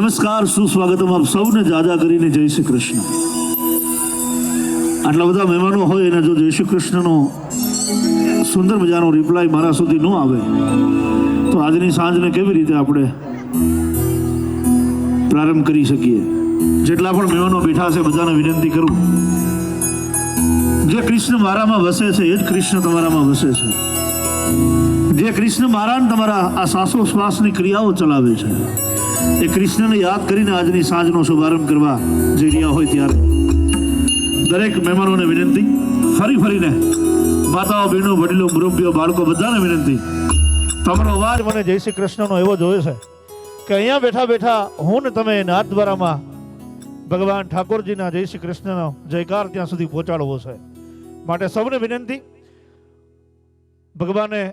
નમસ્કાર, સુસ્વાગતમ આપ સૌને જાજા કરીને જય શ્રી કૃષ્ણ. આટલા બધા મહેમાનો હોય અને જો જય શ્રી કૃષ્ણનો સુંદર મજાનો રિપ્લાય મારા સુધી ન આવે તો આજની સાંજને કેવી રીતે આપણે પ્રારંભ કરી શકીએ. જેટલા પણ મહેમાનો બેઠા છે બધાને વિનંતી કરું, જે કૃષ્ણ મારામાં વસે છે એ જ કૃષ્ણ તમારામાં વસે છે. જે કૃષ્ણ મારા તમારા આ શ્વાસોશ્વાસની ક્રિયાઓ ચલાવે છે એ કૃષ્ણને યાદ કરીને આજની સાંજનો શુભારંભ કરવા જઈ રહ્યા હોય ત્યારે દરેક મહેમાનોને વિનંતી, ફરીને માતાઓ, બહેનો, વડીલો, મુરબ્બીઓ, બાળકો બધાને વિનંતી, તમારો અવાજ મને જય શ્રી કૃષ્ણનો એવો જોયો છે કે અહીંયા બેઠા બેઠા હું ને તમે નાદ દ્વારામાં ભગવાન ઠાકોરજીના જય શ્રી કૃષ્ણનો જયકાર ત્યાં સુધી પહોંચાડવો છે. માટે સૌને વિનંતી, ભગવાને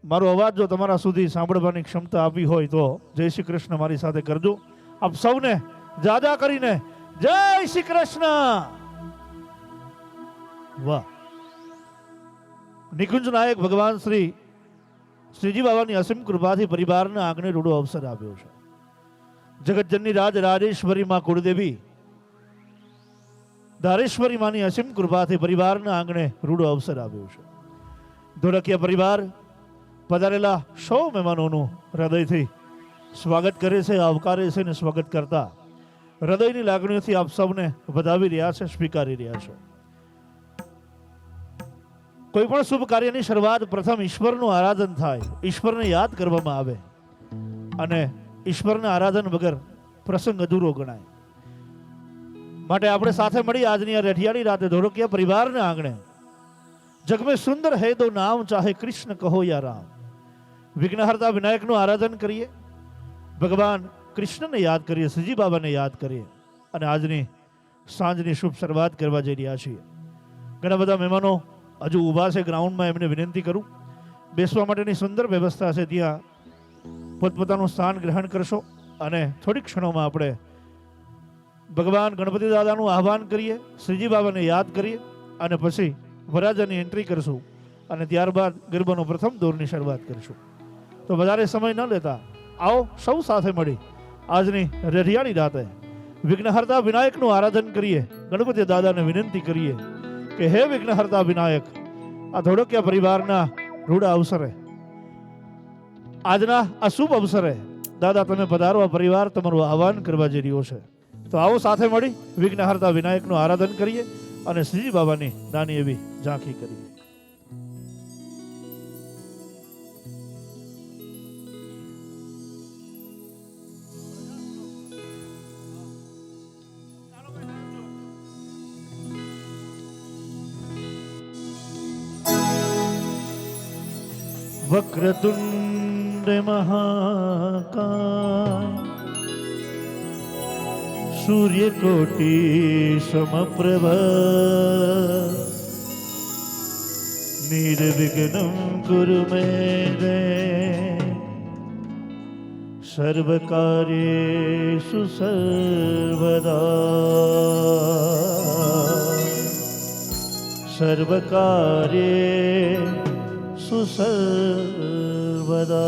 મારો અવાજ જો તમારા સુધી સાંભળવાની ક્ષમતા આપી હોય તો જય શ્રી કૃષ્ણ મારી સાથે કરજો. આપ સૌને જાજા કરીને જય શ્રી કૃષ્ણ. વાહ! નિકુંજ નાયક ભગવાન શ્રીજી બાબાની અસીમ કૃપાથી પરિવારના આંગણે રૂડો અવસર આવ્યો છે. જગતજનની રાજેશ્વરી માં કુળદેવી ધારેશ્વરી માની અસીમ કૃપાથી પરિવારના આંગણે રૂડો અવસર આવ્યો છે. ધોળકિયા પરિવાર પધારેલા સૌ મહેમાનોનું હૃદયથી સ્વાગત કરે છે, આવકારે છે અને સ્વાગત કરતા હૃદયની લાગણીઓથી આપ સૌને વધાવી રહ્યા છે, સ્વીકારી રહ્યા છે. કોઈ પણ શુભ કાર્યની શરૂઆત પ્રથમ ઈશ્વરનું આરાધન થાય, ઈશ્વરને યાદ કરવામાં આવે અને ઈશ્વરના આરાધન વગર પ્રસંગ અધૂરો ગણાય. માટે આપણે સાથે મળી આજની આ રઢિયાળી રાતે ધોળકિયા પરિવારના આંગણે જગ में सुंदर है दो नाम चाहे कृष्ण कहो या राम, વિઘ્નહર્તા વિનાયકનું આરાધન કરીએ, ભગવાન કૃષ્ણને યાદ કરીએ, શ્રીજી બાબાને યાદ કરીએ અને આજની સાંજની શુભ શરૂઆત કરવા જઈ રહ્યા છીએ. ઘણા બધા મહેમાનો હજુ ઊભા છે ગ્રાઉન્ડમાં, એમને વિનંતી કરું, બેસવા માટેની સુંદર વ્યવસ્થા છે, ત્યાં પોતપોતાનું સ્થાન ગ્રહણ કરશો અને થોડીક ક્ષણોમાં આપણે ભગવાન ગણપતિ દાદાનું આહ્વાન કરીએ, શ્રીજી બાબાને યાદ કરીએ અને પછી વરરાજાની એન્ટ્રી કરશું અને ત્યારબાદ ગરબાનો પ્રથમ દોરની શરૂઆત કરીશું. તો વધારે સમય ન લેતા આવો સૌ સાથે મળી આજની રઢિયાળી રાતે વિઘ્નહર્તા વિનાયકનું આરાધન કરીએ, ગણપતિ દાદાને વિનંતી કરીએ કે હે વિઘ્નહર્તા વિનાયક, આ ધોળકિયા પરિવારના રૂડા અવસરે, આજના આ શુભ અવસરે દાદા તમે પધારો, આ પરિવાર તમારું આહ્વાન કરવા જઈ રહ્યો છે. તો આવો સાથે મળી વિઘ્નહર્તા વિનાયકનું આરાધન કરીએ અને શ્રીજી બાબાની નાની એવી ઝાંખી કરીએ. વક્રતુંડ મહાકાય સૂર્યકોટી સમપ્રભ નિર્વિઘ્नं કુરુ મે દેવ સર્વકાર્યેષુ સર્વદા સર્વકાર્યેષુ સર્વદા.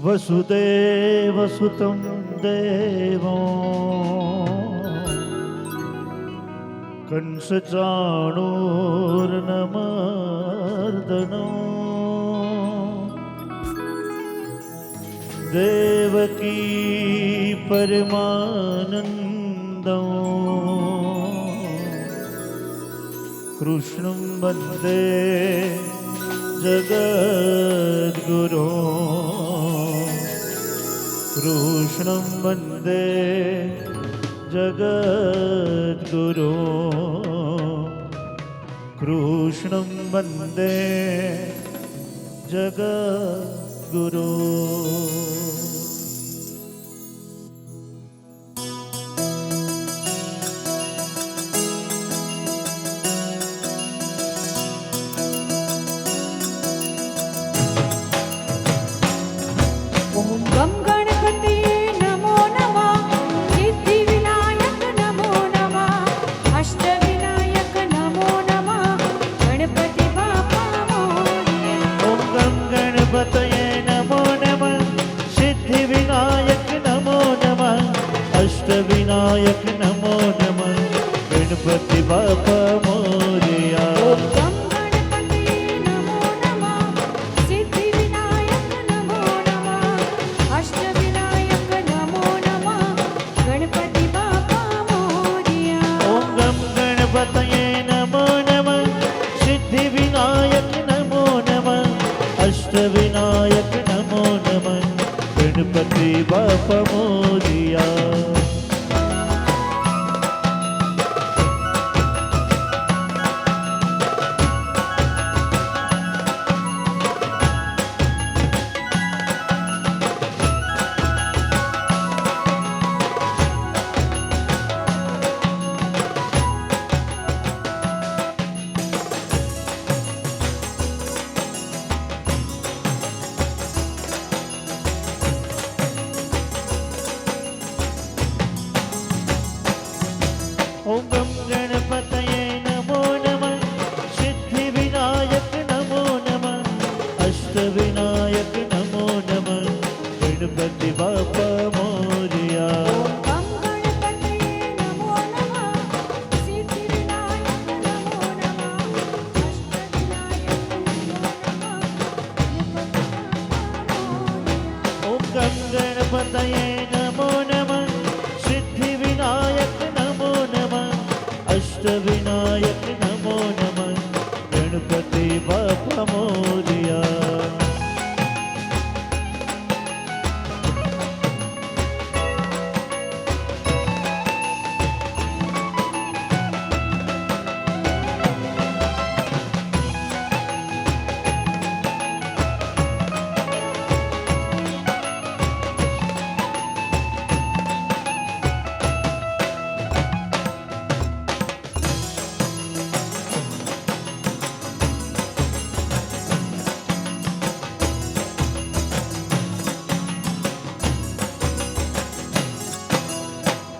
વસુદેવ સુતં દેવો કંસ ચાણૂર્નમર્દનો દેવકી પરમાનંદો કૃષ્ણં વંદે જગદ્ગુરો કૃષ્ણં વંદે જગદ્ગુરો कृष्णं वन्दे जगद्गुरु। ओम गम गणपतये नमो नमः, सिद्धिविनायक नमो नमः, अष्टविनायक नमो नमः, गणपति बाप्पा मोरया। ओम गम गणपतये नमो नमः, सिद्धिविनायक नमो नमः, अष्टविनायक नमो नमः, गणपति बाप्पा मोरया। ओम गम गणपतये नमो नमः, सिद्धिविनायक नमो नमः, अष्टविनायक नमो नमः, गणपति बाप्पा मोरया। ओम गम गणपतये नमो नमः, सिद्धिविनायक नमो नमः, अष्टविनायक नमो नमः, गणपति बाप्पा मोरया। ओम गम गणपतये नमो नमः, सिद्धिविनायक नमो नमः, अष्टविनायक नमो नमः, गणपति बाप्पा मोरया। गम गणपतये नमो नमः, सिद्धिविनायक नमो नमः, अष्टविनायक नमो नमः, गणपति बाप्पा मोरया। ओम गम गणपतये नमो नमः, सिद्धिविनायक नमो नमः, अष्टविनायक नमो नमः, गणपति बाप्पा मोरया।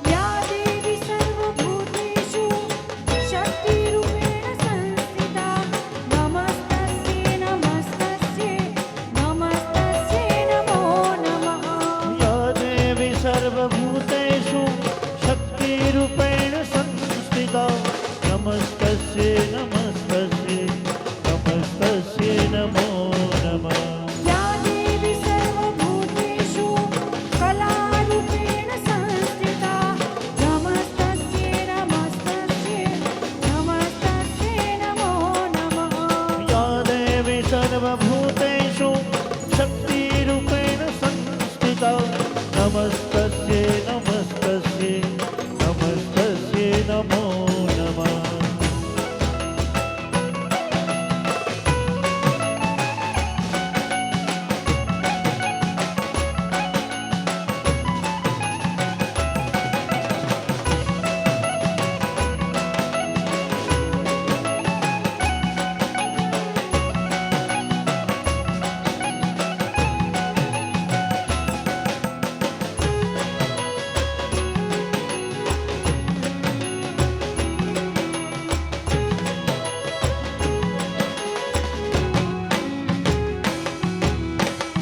या देवी सर्वभूतेषु शक्तिरूपेण संस्थिता, नमस्तस्यै नमस्तस्यै नमस्तस्यै नमो नमः। या देवी सर्वभूतेषु शक्तिरूपेण संस्थिता, नमस्तस्यै नमस्तस्यै नमस्तस्यै नमो नमः। या देवी सर्वभूतेषु कलारूपेण संस्थिता, नमस्तस्यै नमस्तस्यै नमस्तस्यै नमो नमः। या देवी सर्वभूतेषु शक्तिरूपेण संस्थिता, नमस्तस्यै नमस्तस्यै नमस्तस्यै नमो नमः।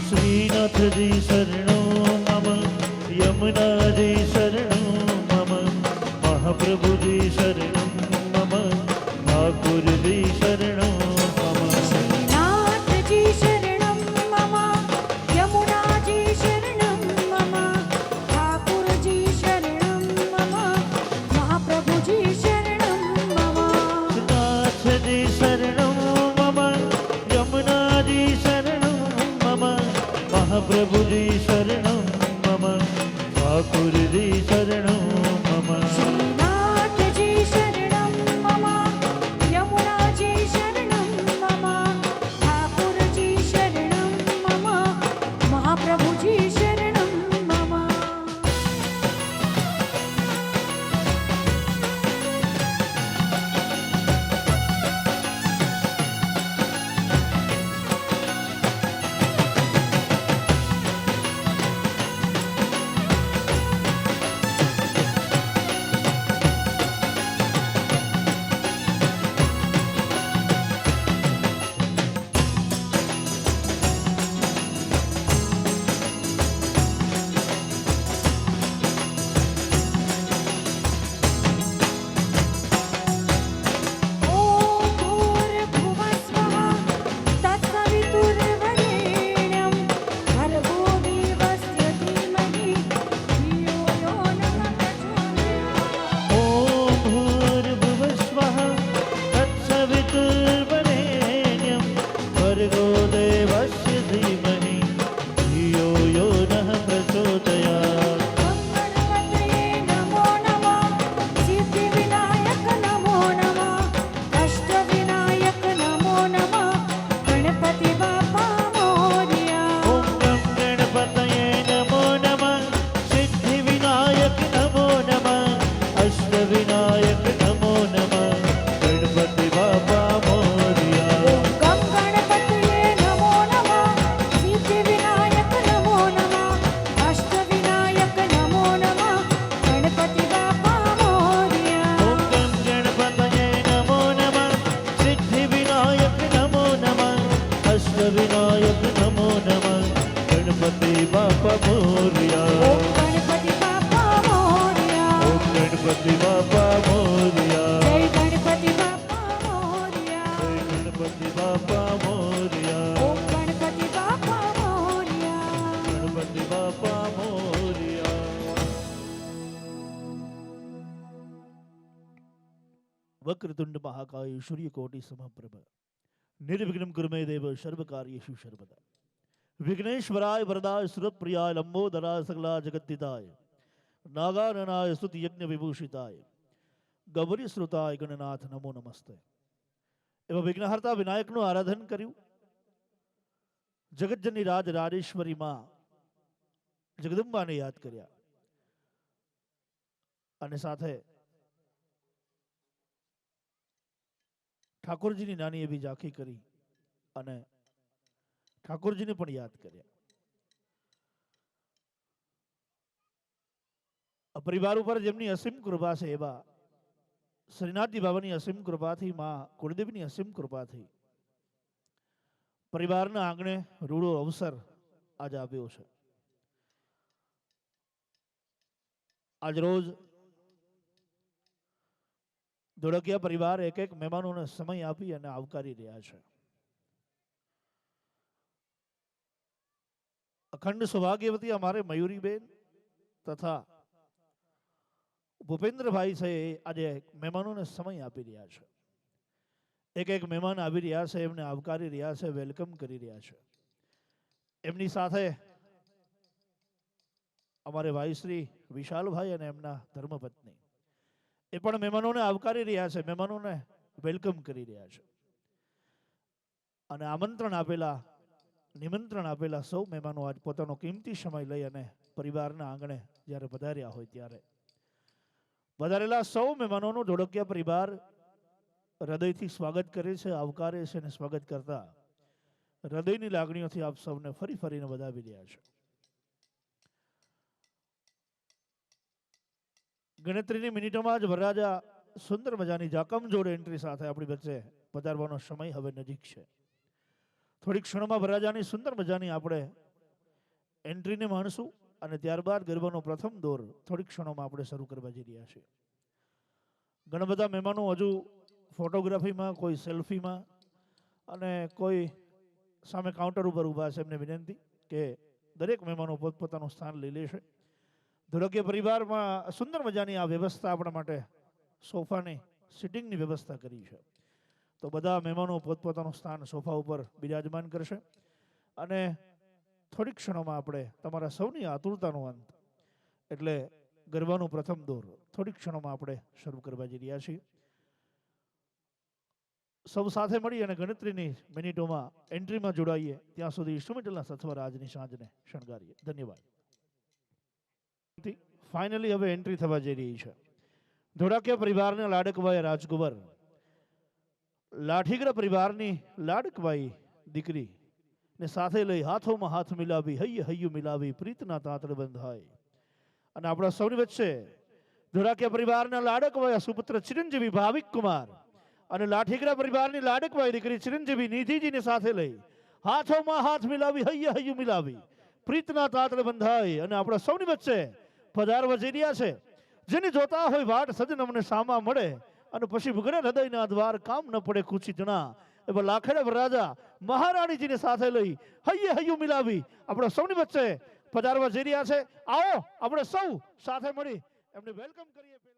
श्रीनाथ जी शरणो मम, यमुना जी शरणो मम, महाप्रभु जी शरणो मम, ठाकुर जी शरणो मम। श्रीनाथ जी शरणं मम, यमुना जी शरणं मम, ठाकुर जी शरणं मम, महाप्रभु जी शरणं मम। नाथ जी शरणो मम, यमुना जी शरणो मम, महाप्रभु जी शरणो मम, ठाकुर जी शरणो मम। श्रीनाथ जी शरणं मम, यमुना जी બાપા મોરિયા, જય ગણપતિ બાપા મોરયા. જય ગણપતિ બાપા મોરિયા, ઓમ ગણપતિ બાપા મોરયા. ગણપતિ બાપા મોરિયા. વક્રતુંડ મહાકાય સૂર્યકોટિ સમપ્રભ નિર્વિઘ્નમ કુરુ મે દેવ સર્વકાર્યેષુ સર્વદા. વિઘ્નેશ્વરાય વરદાય સુરપ્રિયાય લંબોદરાય સકલા જગદ્દિતાય નાગાનનાય સ્તુતિ યજ્ઞ વિભૂષિતાય ગૌરી શ્રુતાય ગણનાથ નમો નમસ્તે. એવા વિઘ્નહર્તા વિનાયકનું આરાધન કર્યું. જગતજનની રાજ રાજેશ્વરી માં જગદંબાને યાદ કર્યા અને સાથે ઠાકોરજીની નાની એવી ઝાંખી કરી અને ઠાકોરજીને પણ યાદ કર્યા. આ પરિવાર ઉપર જેમની અસીમ કૃપા છે એવા શ્રીનાથજી બાબાની અસીમ કૃપાથી, માં કુળદેવીની અસીમ કૃપાથી પરિવારના આંગણે રૂડો અવસર આજે આવ્યો છે. આજ રોજ ધોળકિયા પરિવાર એક એક મહેમાનોને સમય આપી અને આવકારી રહ્યા છે. અખંડ સૌભાગ્યવતી અમારે મયુરીબેન તથા ભૂપેન્દ્રભાઈ છે એ આજે મહેમાનોને સમય આપી રહ્યા છે. એક એક મહેમાન આવી રહ્યા છે, એમને આવકારી રહ્યા છે, વેલકમ કરી રહ્યા છે. એમની સાથે અમારે ભાઈશ્રી વિશાલભાઈ અને એમના ધર્મપત્ની એ પણ મહેમાનોને આવકારી રહ્યા છે, મહેમાનોને વેલકમ કરી રહ્યા છે. અને નિમંત્રણ આપેલા સૌ મહેમાનો આજ પોતાનો કિંમતી સમય લઈ અને પરિવારના આંગણે જ્યારે પધાર્યા હોય ત્યારે વધારેલા સૌ મહેમાનોનું ધોળકિયા પરિવાર હૃદયથી સ્વાગત કરે છે, આવકારે છે અને સ્વાગત કરતા હૃદયની લાગણીઓથી આપ સૌને ફરી ફરીને વધાવી રહ્યા છે. ગણતરીની મિનિટોમાં જ વરરાજા સુંદર મજાની જાકમ જોડે એન્ટ્રી સાથે આપણી વચ્ચે પધારવાનો સમય હવે નજીક છે. થોડીક ક્ષણોમાં વરરાજાની સુંદર મજાની આપણે એન્ટ્રીને માણશું અને ત્યારબાદ ગરબાનો પ્રથમ દોર થોડીક ક્ષણોમાં આપણે શરૂ કરવા જઈ રહ્યા છીએ. ઘણા બધા મહેમાનો હજુ ફોટોગ્રાફીમાં, કોઈ સેલ્ફીમાં અને કોઈ સામે કાઉન્ટર ઉપર ઊભા છે. એમને વિનંતી કે દરેક મહેમાનો પોતપોતાનું સ્થાન લઈ લેશે. ધોળકિયા પરિવારમાં સુંદર મજાની આ વ્યવસ્થા આપણા માટે સોફાની સિટિંગની વ્યવસ્થા કરી છે. તો બધા મહેમાનો પોતપોતાનું સ્થાન સોફા ઉપર બિરાજમાન કરશે અને થોડીક ક્ષણોમાં આપણે તમારા સૌની આતુરતાનો અંત એટલે ગરબાનું પ્રથમ દોર થોડીક ક્ષણોમાં આપણે શરૂ કરવા જઈ રહ્યા છીએ. સૌ સાથે મળી અને ગણતરીની મિનિટોમાં એન્ટ્રીમાં જોડાઈએ. ત્યાં સુધી ઇન્સ્ટ્રુમેન્ટલના સથવાર આજની સાંજને શણગારીએ. ધન્યવાદ. ફાઇનલી હવે એન્ટ્રી થવા જઈ રહી છે. ધોળકિયા પરિવારના લાડકવાઈ રાજકુંવર, લાઠીગરા પરિવારની લાડકવાઈ દીકરી ને સાથે લઈ હાથોમાં હાથ મિલાવી, હૈયે હૈયું મિલાવી, પ્રીતના તાતર બંધાય. અને આપણા સૌની વચ્ચે ધોળકિયા પરિવારના લાડકવાઈ સુપુત્ર ચિરંજીવી ભાવિક કુમાર અને લાઠીગરા પરિવારની લાડકવાઈ દીકરી ચિરંજીવી નિધિજીને સાથે લઈ હાથોમાં હાથ મિલાવી, હૈયે હૈયું મિલાવી, પ્રીતના તાતર બંધાય. અને આપણા સૌની વચ્ચે પધારવા જઈ રહ્યા છે. જેને જોતા હોય વાટ સજન અમને સામા મળે અને પછી ભગડે હૃદયના દ્વાર કામ ન પડે કુચિતના. એવા લાખેડા વરરાજા મહારાણીજીને સાથે લઈ હૈયે હૈયું મિલાવી આપણા સૌની વચ્ચે પધારવા જઈ રહ્યા છે. આવો આપણે સૌ સાથે મળી એમને વેલકમ કરીએ. પહેલા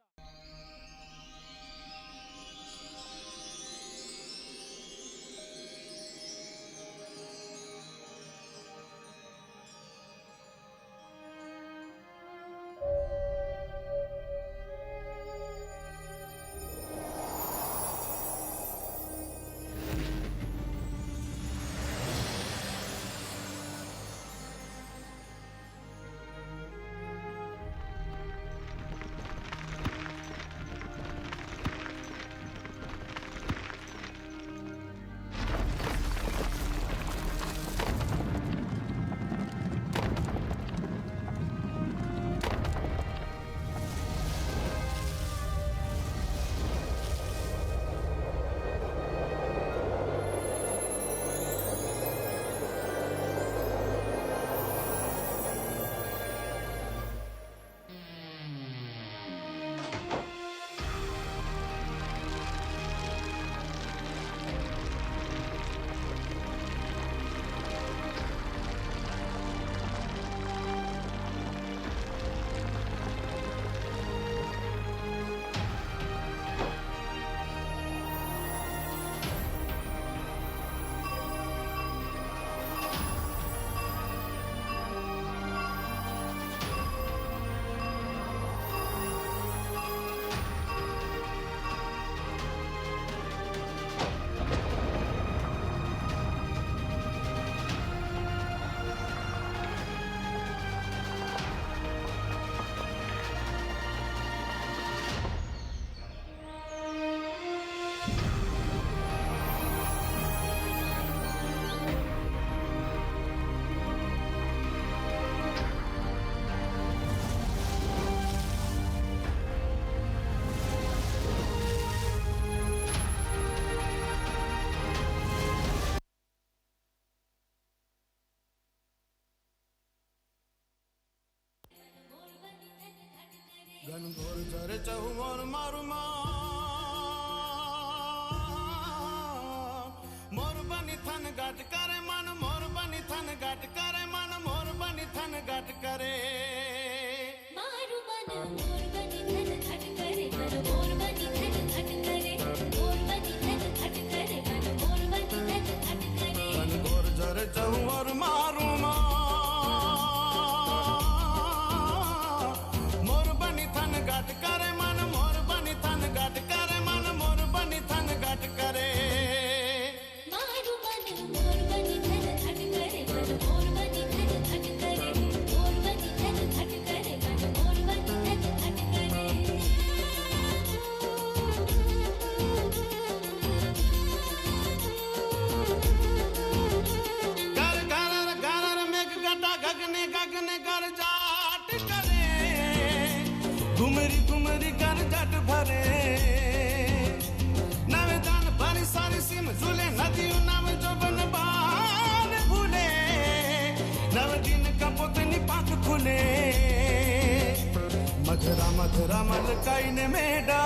पधरा मलकाई ने मेडा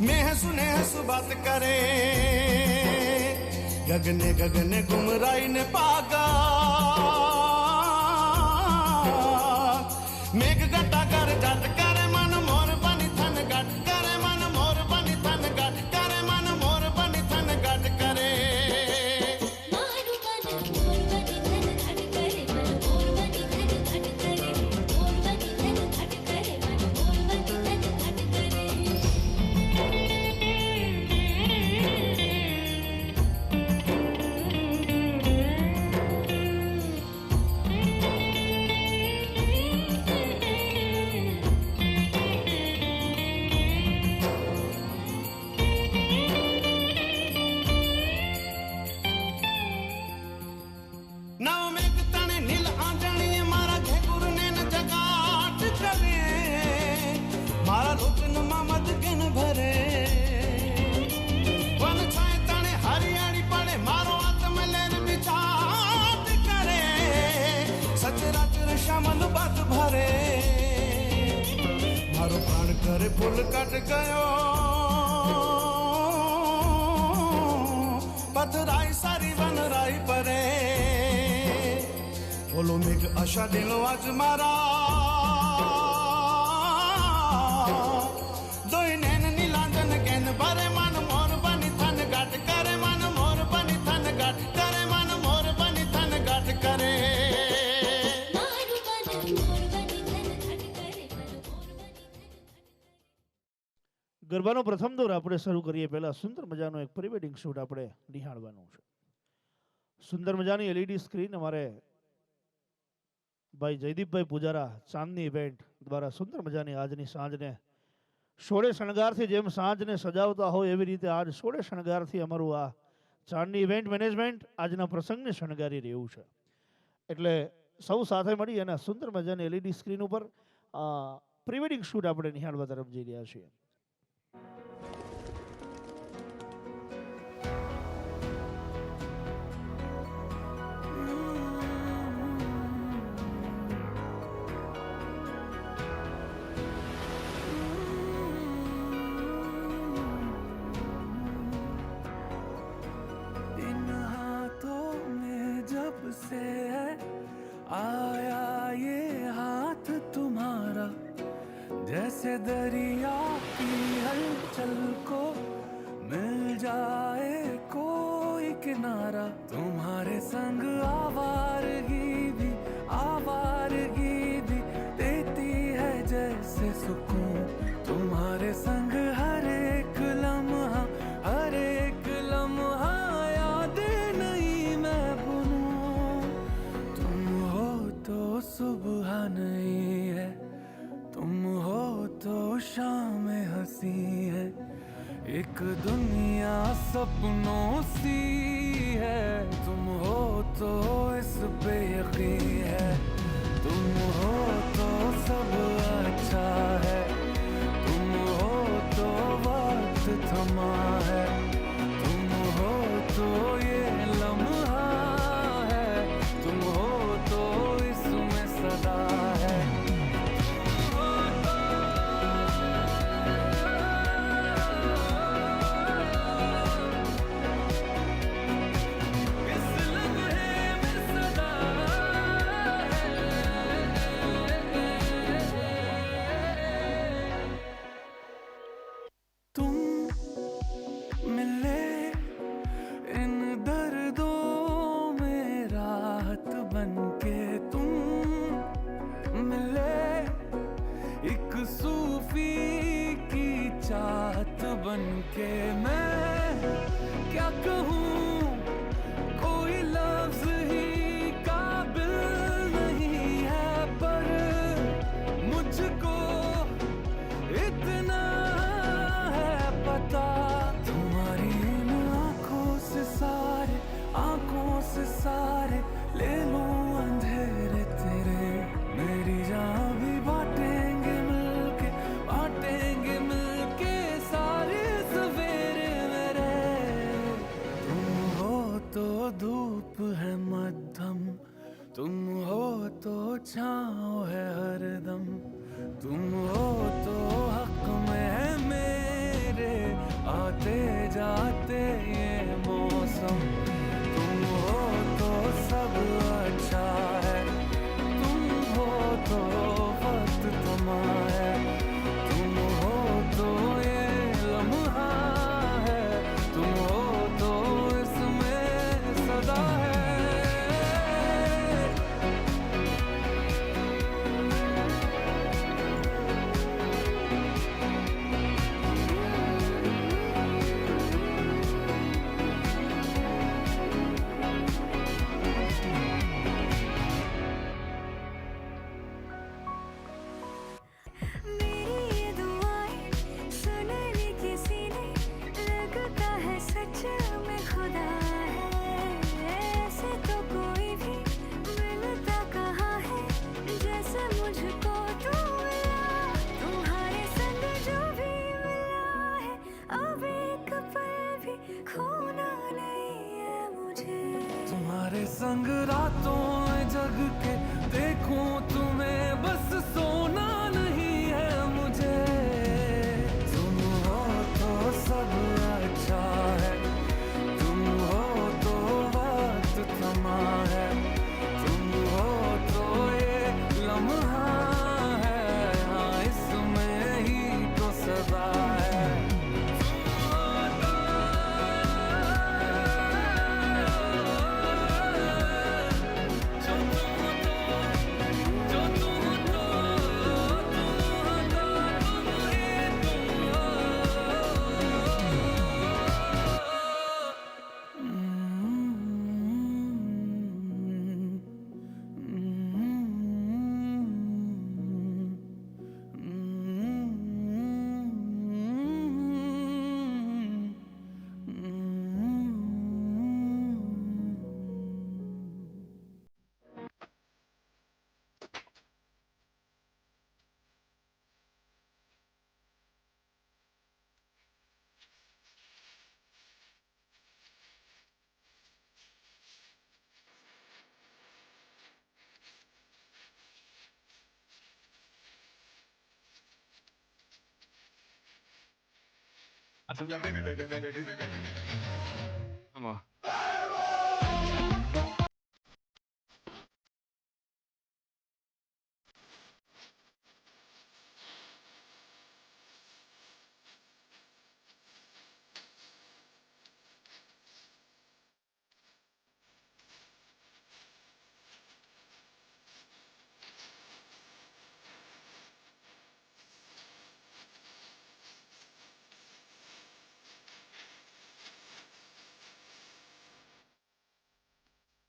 मैं सुने हसु बात करे गगने गगने गुमराई ने पागा मेघ गटा कर जट करे मन मोर बनी थन गट करे मन मोर बनी थन गट करे मन मोर बनी थन गट करे मारू बन मोर बनी धन घट करे मन मोर बनी धन घट करे मोर बनी धन घट करे मन मोर बनी धन घट करे नव मेघ तने नील आंजणी मारा घेकुर ने न जगाट करे मारा लोचन मामद किन भरे वन छाए तने हरियाणी पड़े मारो आत्म लेर बिचाट करे सचराचर श्यामल बात भरे मारो प्राण करे फूल कट गयो पथराई सारी वन राई परे बोलो मेघ आशा दिलो आज मारा दोई नैन नीलांजन गैन भरे मन मोर बनी थन गट करे मन मोर बनी थन गट करे मन मोर बनी थन गट करे मारू बन मोर बनी धन घट करे मन मोर बनी धन ગરબાનો પ્રથમ દોર આપણે શરૂ કરીએ પહેલા સુંદર મજાનો એક પ્રી વેડિંગ શૂટ આપણે નિહાળવાનું છે. સુંદર મજાની એલઈડી સ્ક્રીન અમારે ભાઈ જયદીપભાઈ પૂજારા ચાંદની ઇવેન્ટ દ્વારા સુંદર મજાની આજની સાંજને સોળે શણગારથી જેમ સાંજને સજાવતા હોય એવી રીતે આજ સોળે શણગારથી અમારું આ ચાંદની ઇવેન્ટ મેનેજમેન્ટ આજના પ્રસંગને શણગારી રહ્યું છે. એટલે સૌ સાથે મળી અને સુંદર મજાની એલઈડી સ્ક્રીન ઉપર પ્રી વેડિંગ શૂટ આપણે નિહાળવા તરફ જઈ રહ્યા છીએ. इन हाथों में जब से है आया ये हाथ तुम्हारा जैसे दरिया की हलचल को मिल जाए कोई किनारा तुम्हारे संग आवारगी भी देती है जैसे सुकून तुम्हारे संग हर एक लम्हा यादें नहीं मैं भूलूं तुम हो तो सुबह नहीं है तुम हो तो शाम हंसी है एक दुनिया सपनों सी है तुम हो तो इस पे यकीन है तुम हो तो सब अच्छा है तुम हो तो वक्त थमा है तुम हो तो ये लम्हा है तुम हो तो इसमें सदा है इस लम्हे में सदा तुम मिले इन दर्दों में राहत बनके तुम मिले एक सूफी की चाहत बनके मैं क्या कहूँ कोई लफ्ज ही काबिल नहीं है पर मुझको इतना है पता तुम्हारी इन आंखों से सारे ले लूं अंधेरे तेरे मेरी जान भी बांटेंगे मिलके सारे सवेरे तुम्हारे संग रातों में जग के देखूं तुम्हें, बस सोना नहीं है मुझे। तुम हो तो सब अच्छा है, तुम हो तो वक्त थमा है, तुम हो तो ये लम्हा है, हाँ इसमें ही तो सदा है।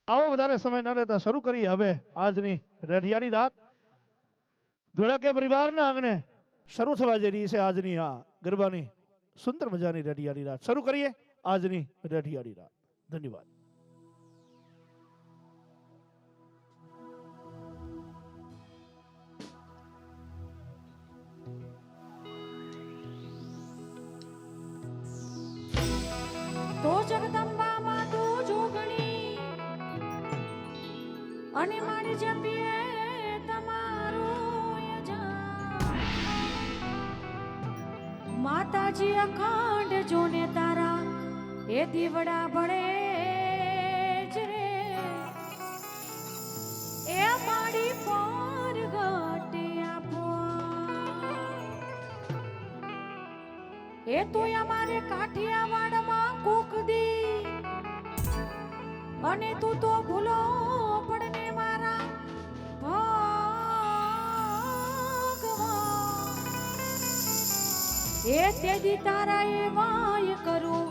આવો વધારે સમય ન લેતા શરૂ કરીએ હવે આજની રઢિયાની રાત. ધોળકે પરિવારના આંગણે શરૂ થવા જઈ રહી છે આજની આ ગરબાની સુંદર મજાની રઢિયાની રાત. શરૂ કરીએ આજની રઢિયાની રાત. ધન્યવાદ. તો જગદંબા માં તું જોગણી અને મારી જપીએ તમારો યજન. માતાજી અખંડ જોને તારા એ દીવડા ભળે જ રે, એ મારી પર ગટે આપો. એ તો અમારે કાઠિયાવાડમાં કોક દી, અને તું તો ભૂલો પડને મારા ભગવાન. એ તેદી તારા એ વાય કરું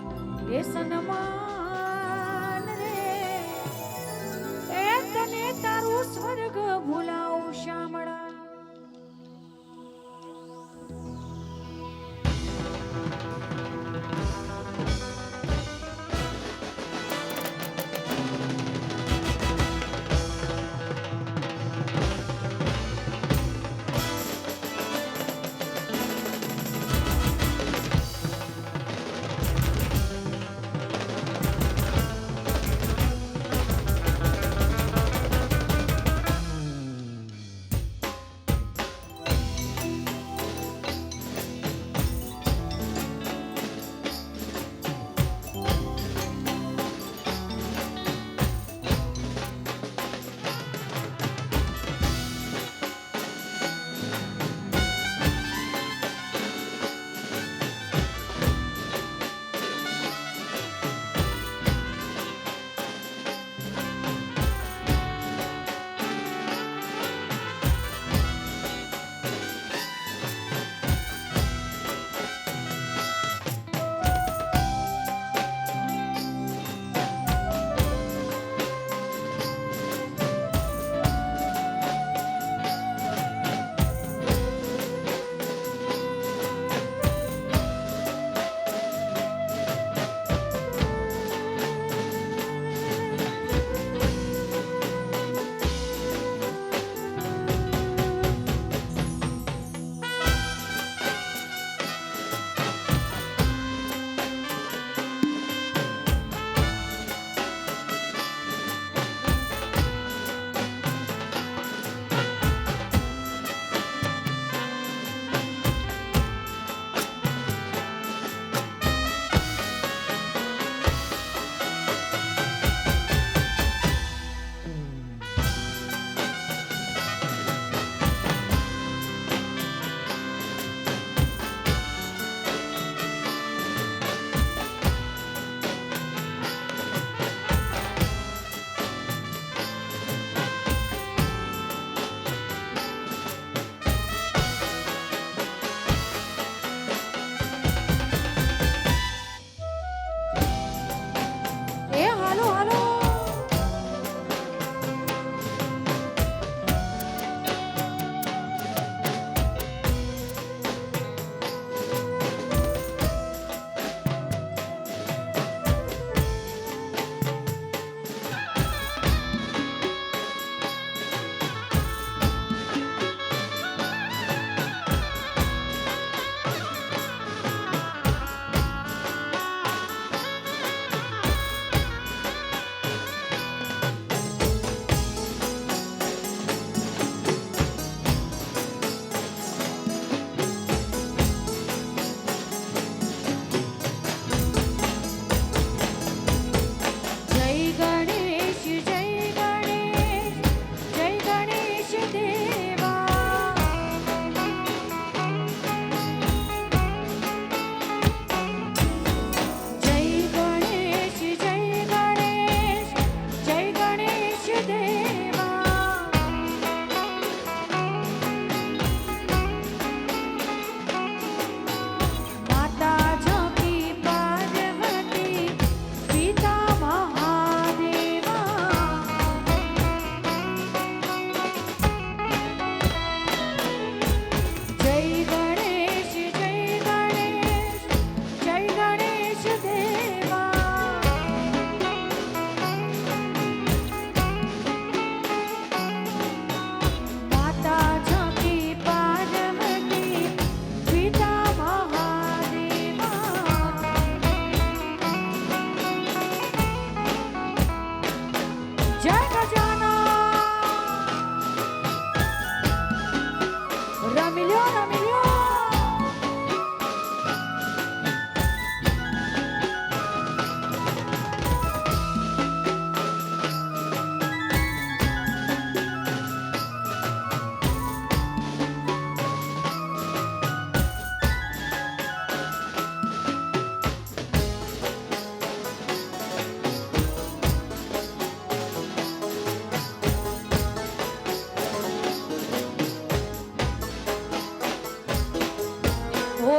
એ સન્માન રે, એ તને તારું સ્વર્ગ ભૂલાવું શામળા.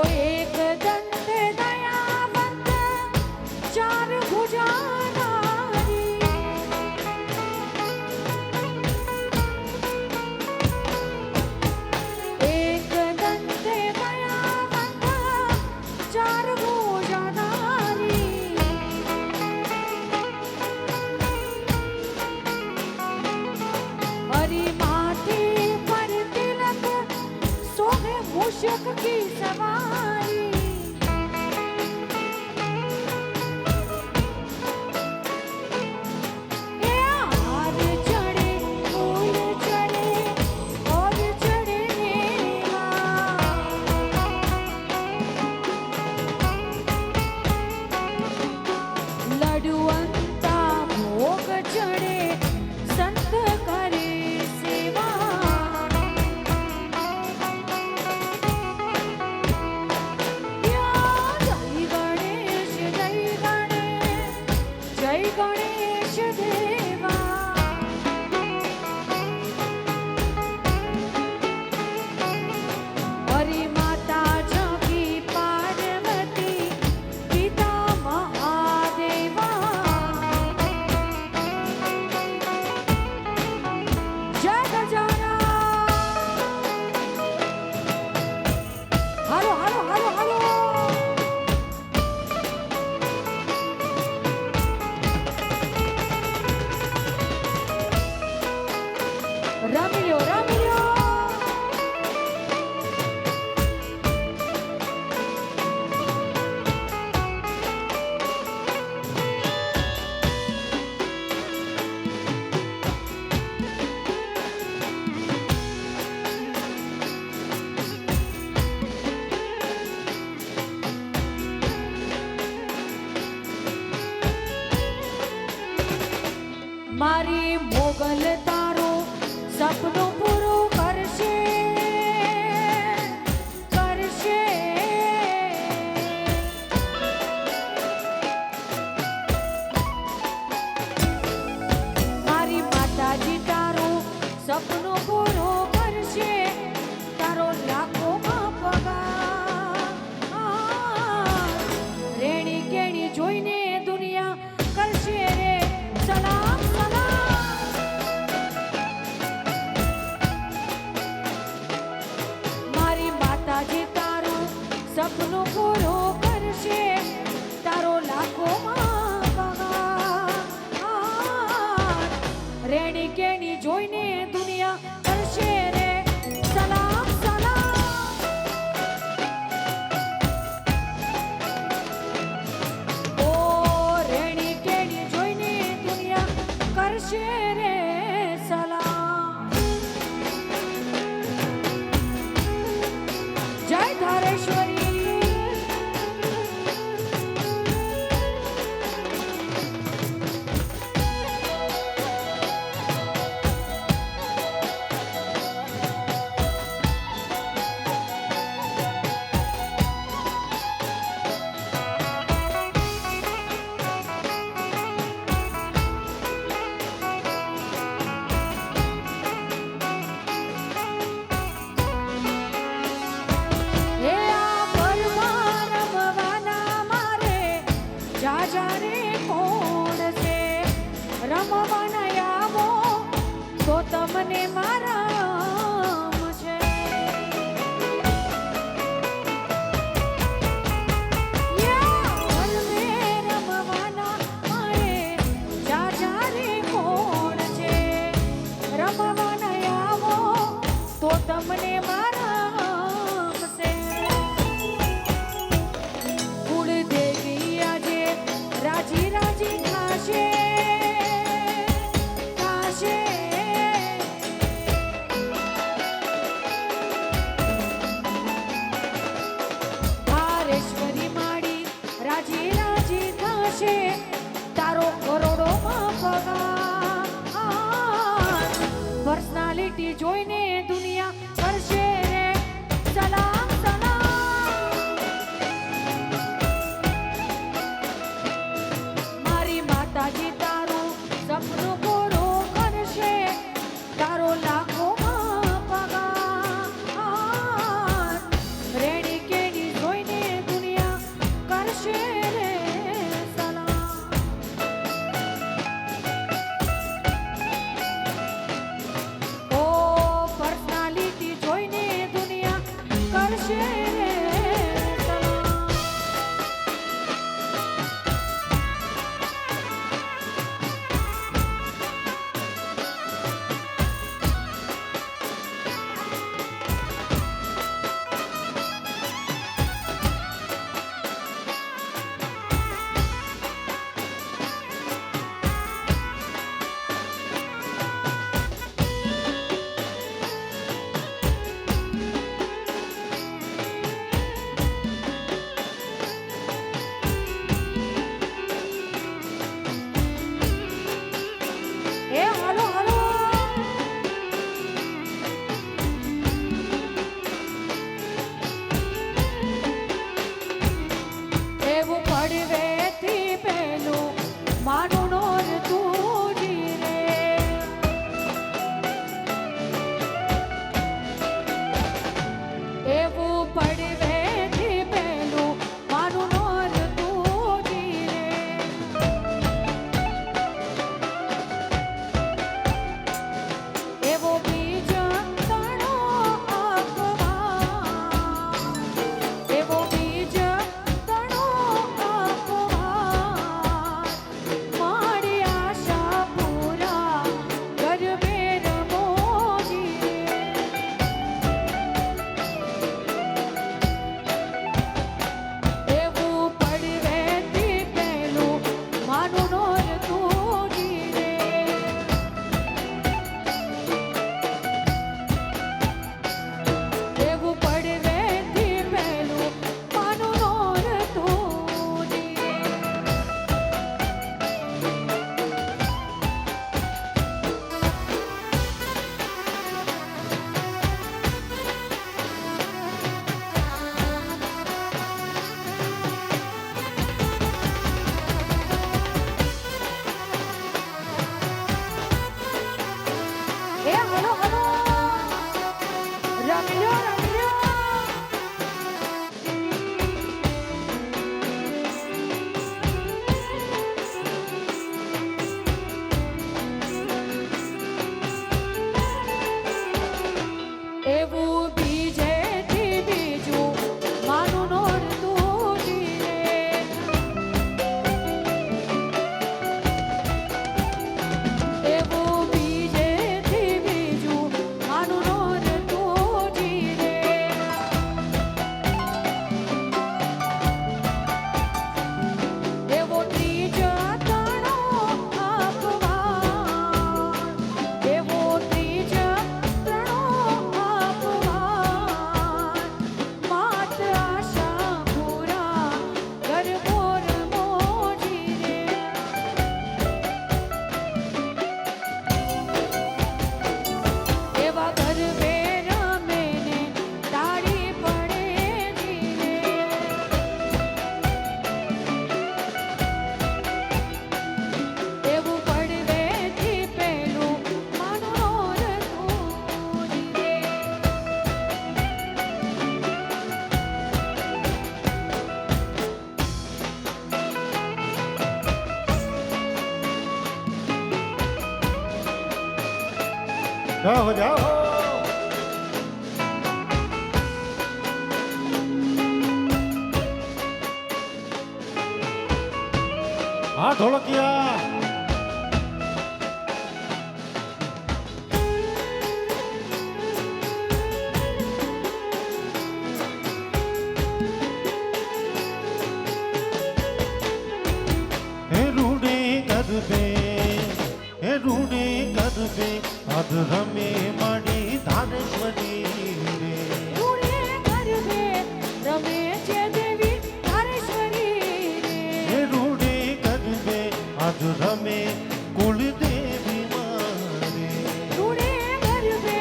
એક દંત દયાવંત ચાર ભુજાનારી એક દંત દયાવંત ચાર ભુજાનારી हरी माथे पर तिलक सोहे मूषक की सवारी ये हार चढ़े फूल चढ़े और चढ़े लडुअंता भोग चढ़े संत करे सेवा या जय गणेश देवा हरि माता जगी पार्वती पिता महादेवा जय गजानन हालो हालो हालो हालो रमी लो रमी लो મારી મોગલ તારો સપનું પૂરું કરશે કરશે મારી માતાજી તારું સપનું પૂરું કરશે તારો લાખોમાં પગાર રેણી કેણી જોઈને દુનિયા કરશે રે સલામ સલામ મારી માતાજી તારું સપનું પૂરું કરશે તારો લાખોમાં પગાર રેણી કેણી જોઈને દુનિયા કરશે રે સલામ સલામ ઓ રેણી કેણી જોઈને દુનિયા કરશે રે સલામ જય ધારેશ્વરી હે આ પરમાં રમવાના મારે જાજા રે કોણ છે રમવાના આવો તો તમને મારા છે યા વનમે રમવાના મારે જાજા રે કોણ છે રમવાના આવો તો તમને મારા છે કુળદેવી આજે રાજી રાજી થાશે થાશે ધારેશ્વરી માડી રાજી રાજી થાશે તારો કરોડોમાં પગાર પર્સનાલિટી જોઈને દુનિયા કરશે રે સલામ સલામ મારી માતાજી તારું સપનું પૂરું કરશે તારો લાખોમાં પગાર રેણી કેણી જોઈ જાઓ જાઓ હા ઢોલકિયા હે રૂડે ગરબે હે રૂડે ગરબે અધ રમે માડી ધાનેશ્વરી રે રૂડે ગરબે રમે છે દેવી ધારેશ્વરી રે. હે રૂડે ગરબે અધ રમે કુળદેવી મારે રૂડે ગરબે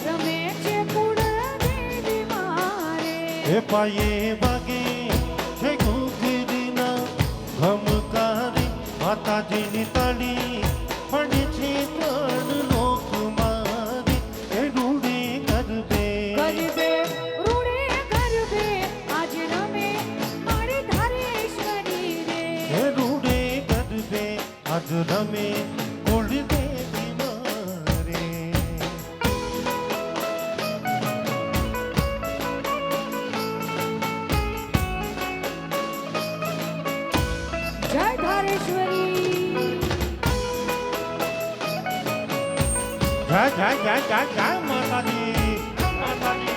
રમે છે કુળદેવી મારે. હે પાયે વાગે છે ઘૂઘરીના ઘમકારી માતાજીની તાળી પડે છે ત્રણ લોક મારી હે રૂડે ગરબે ગરબે રૂડે ગરબે આજ રમે મારી ધારેશ્વરી રે. હે રૂડે ગરબે આજ રમે કુળદેવી મારે જય ધારેશ્વરી. જય જય જય જય જય માતાજી માતાજી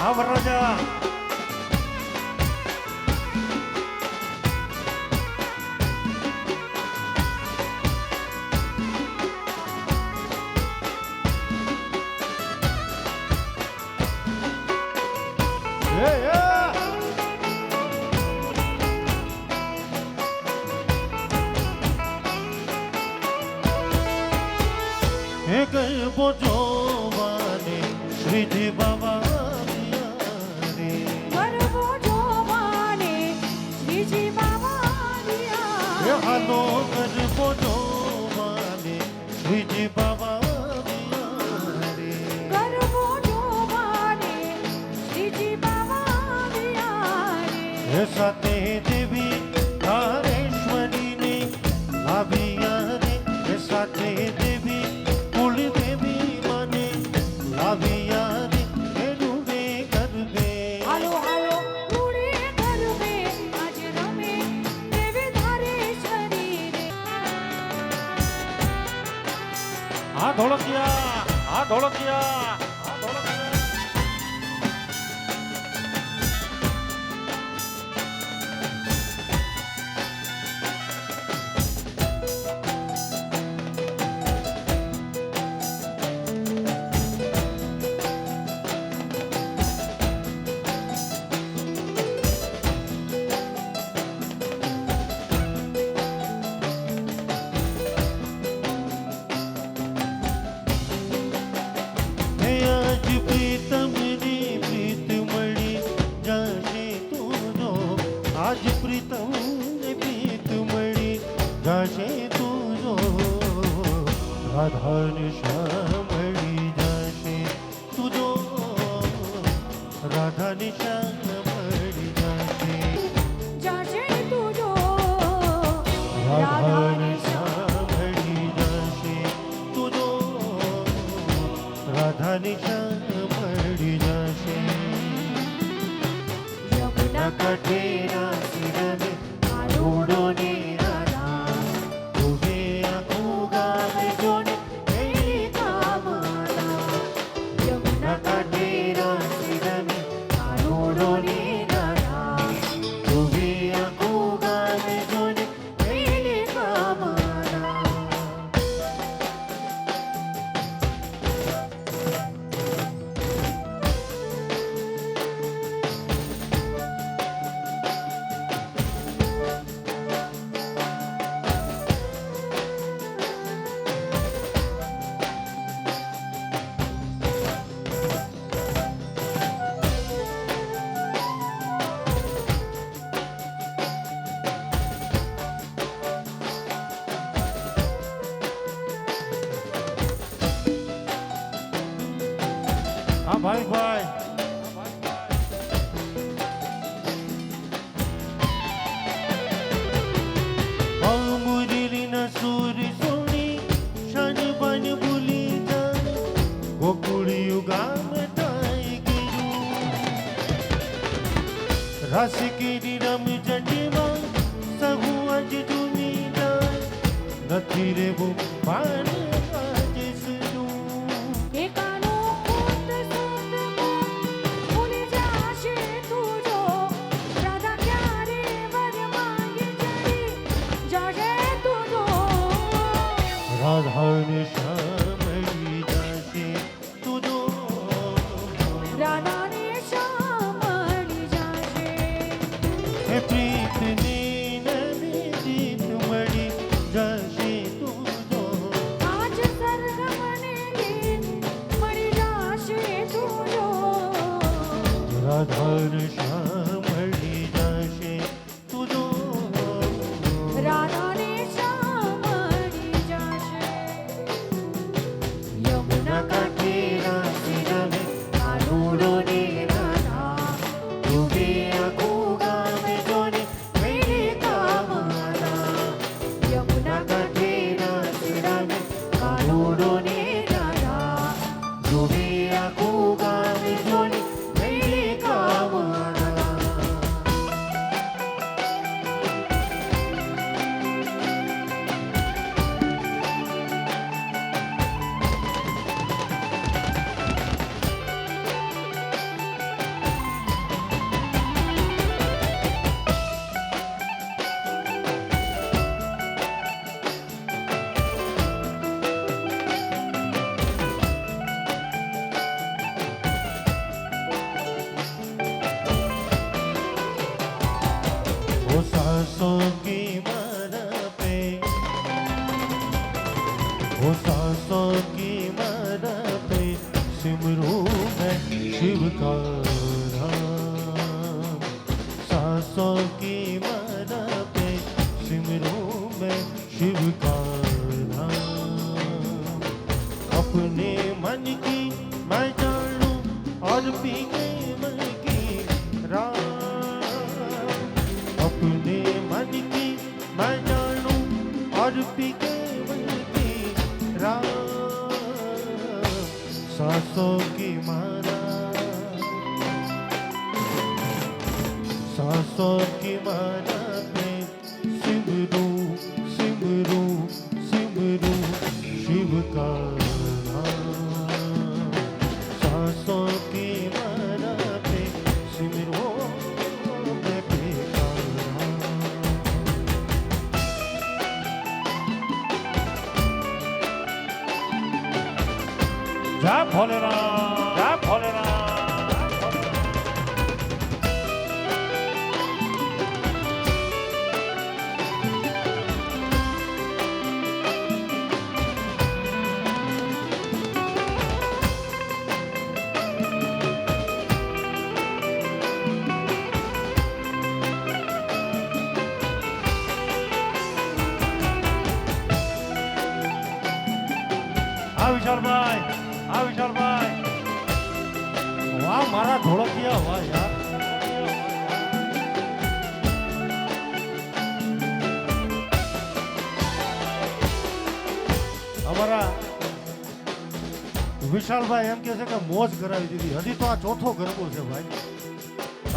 આ વરરાજા હે ગરબો જોવાને શ્રીજી બાબા આવ્યા રે ગરબો જોવાને શ્રીજી બાબા હે આવ્યા. હાલો ગરબો જોવાને શ્રીજી બાબા આવ્યા રે ગરબો જોવાને શ્રીજી બાબા આવ્યા રે. હે સાથે દેવી ધારેશ્વરીને લાવ્યા રે હે સાથે દેવી કુળદેવી મને લાવ્યા રે હે રૂડે ગરબે હાલો હાલો રૂડે ગરબે આજ રમે દેવી ધારેશ્વરી રે. આ ઢોલકિયા આ ઢોલકિયા આ ઢોલકિયા હે આજ પ્રીતમની પ્રીત મળી જાશે તું જો આજ પ્રીતમની પ્રીત મળી જાશે તું જો રાધાને શ્યામ મળી જાશે તું જો રાધાને શ્યામ મળી જાશે જાજે તુજો રાધાને શ્યામ મળી જાશે તું જો રાધાની શ્યામ મળી જશે યમુના કાંઠે રાસી રમે આરોડો ને રાધા તુવે આખું ગામ જોડે એની કામના યમુના કાંઠે રાસી રમે આરોડો ને રાધા તુવે આખું ગામ જોડે એની કામના ભાઈ ભાઈ રાસ કેરી રમ જટમાં સહુ અજ જૂની જાય નથી રેવું પાન આજે સનું એકાનો કૂત સૂતમાં ભૂલી જાશે તું જો રાધા ક્યારે વરમાઈ ચડી જાજે તું જો રાધાને શામળી જાશે તુજો રાધાને શામળી જાશે હે પ્રીતની નવી જીત મળી જશે તુજો આજ સરગમને ગીત મળી જાશે તું જો રાધાને શામળી જશે તુજો રાધાને શામળી જાશે યમુના કાંઠે રાસે રમે કાનુડો ને રાધા ડૂબે આખું ગામ જોને મેરે કામ આના યમુના કાંઠે રાસે રમે કાનુડો ને રાધા ડૂબે આખું ગામ જોને મેરે કામ આના वो सांसों की मारा पे वो सांसों की मारा पे सिमरू मैं शिव का नाम सांसों की मारा पे सिमरू मैं शिव का नाम अपने मन की मैं जानूं और पी गई मन की राम अपने मन की मैं जानूं और पी गई मन की राम सांसों की मारा सांसों की मारा पे सिमरू सिमरू सिमरू शिव का नाम सांसों की मारा पे सिमरू मैं का नाम જય ભોલેનાથ જય ભોલેનાથ વિશાલભાઈ વાહ મારા ઢોળકિયા વાહ યાર અમારા વિશાલભાઈ એમ કે છે કે મોજ કરાવી દીધી હજી તો આ ચોથો ગરબો છે ભાઈ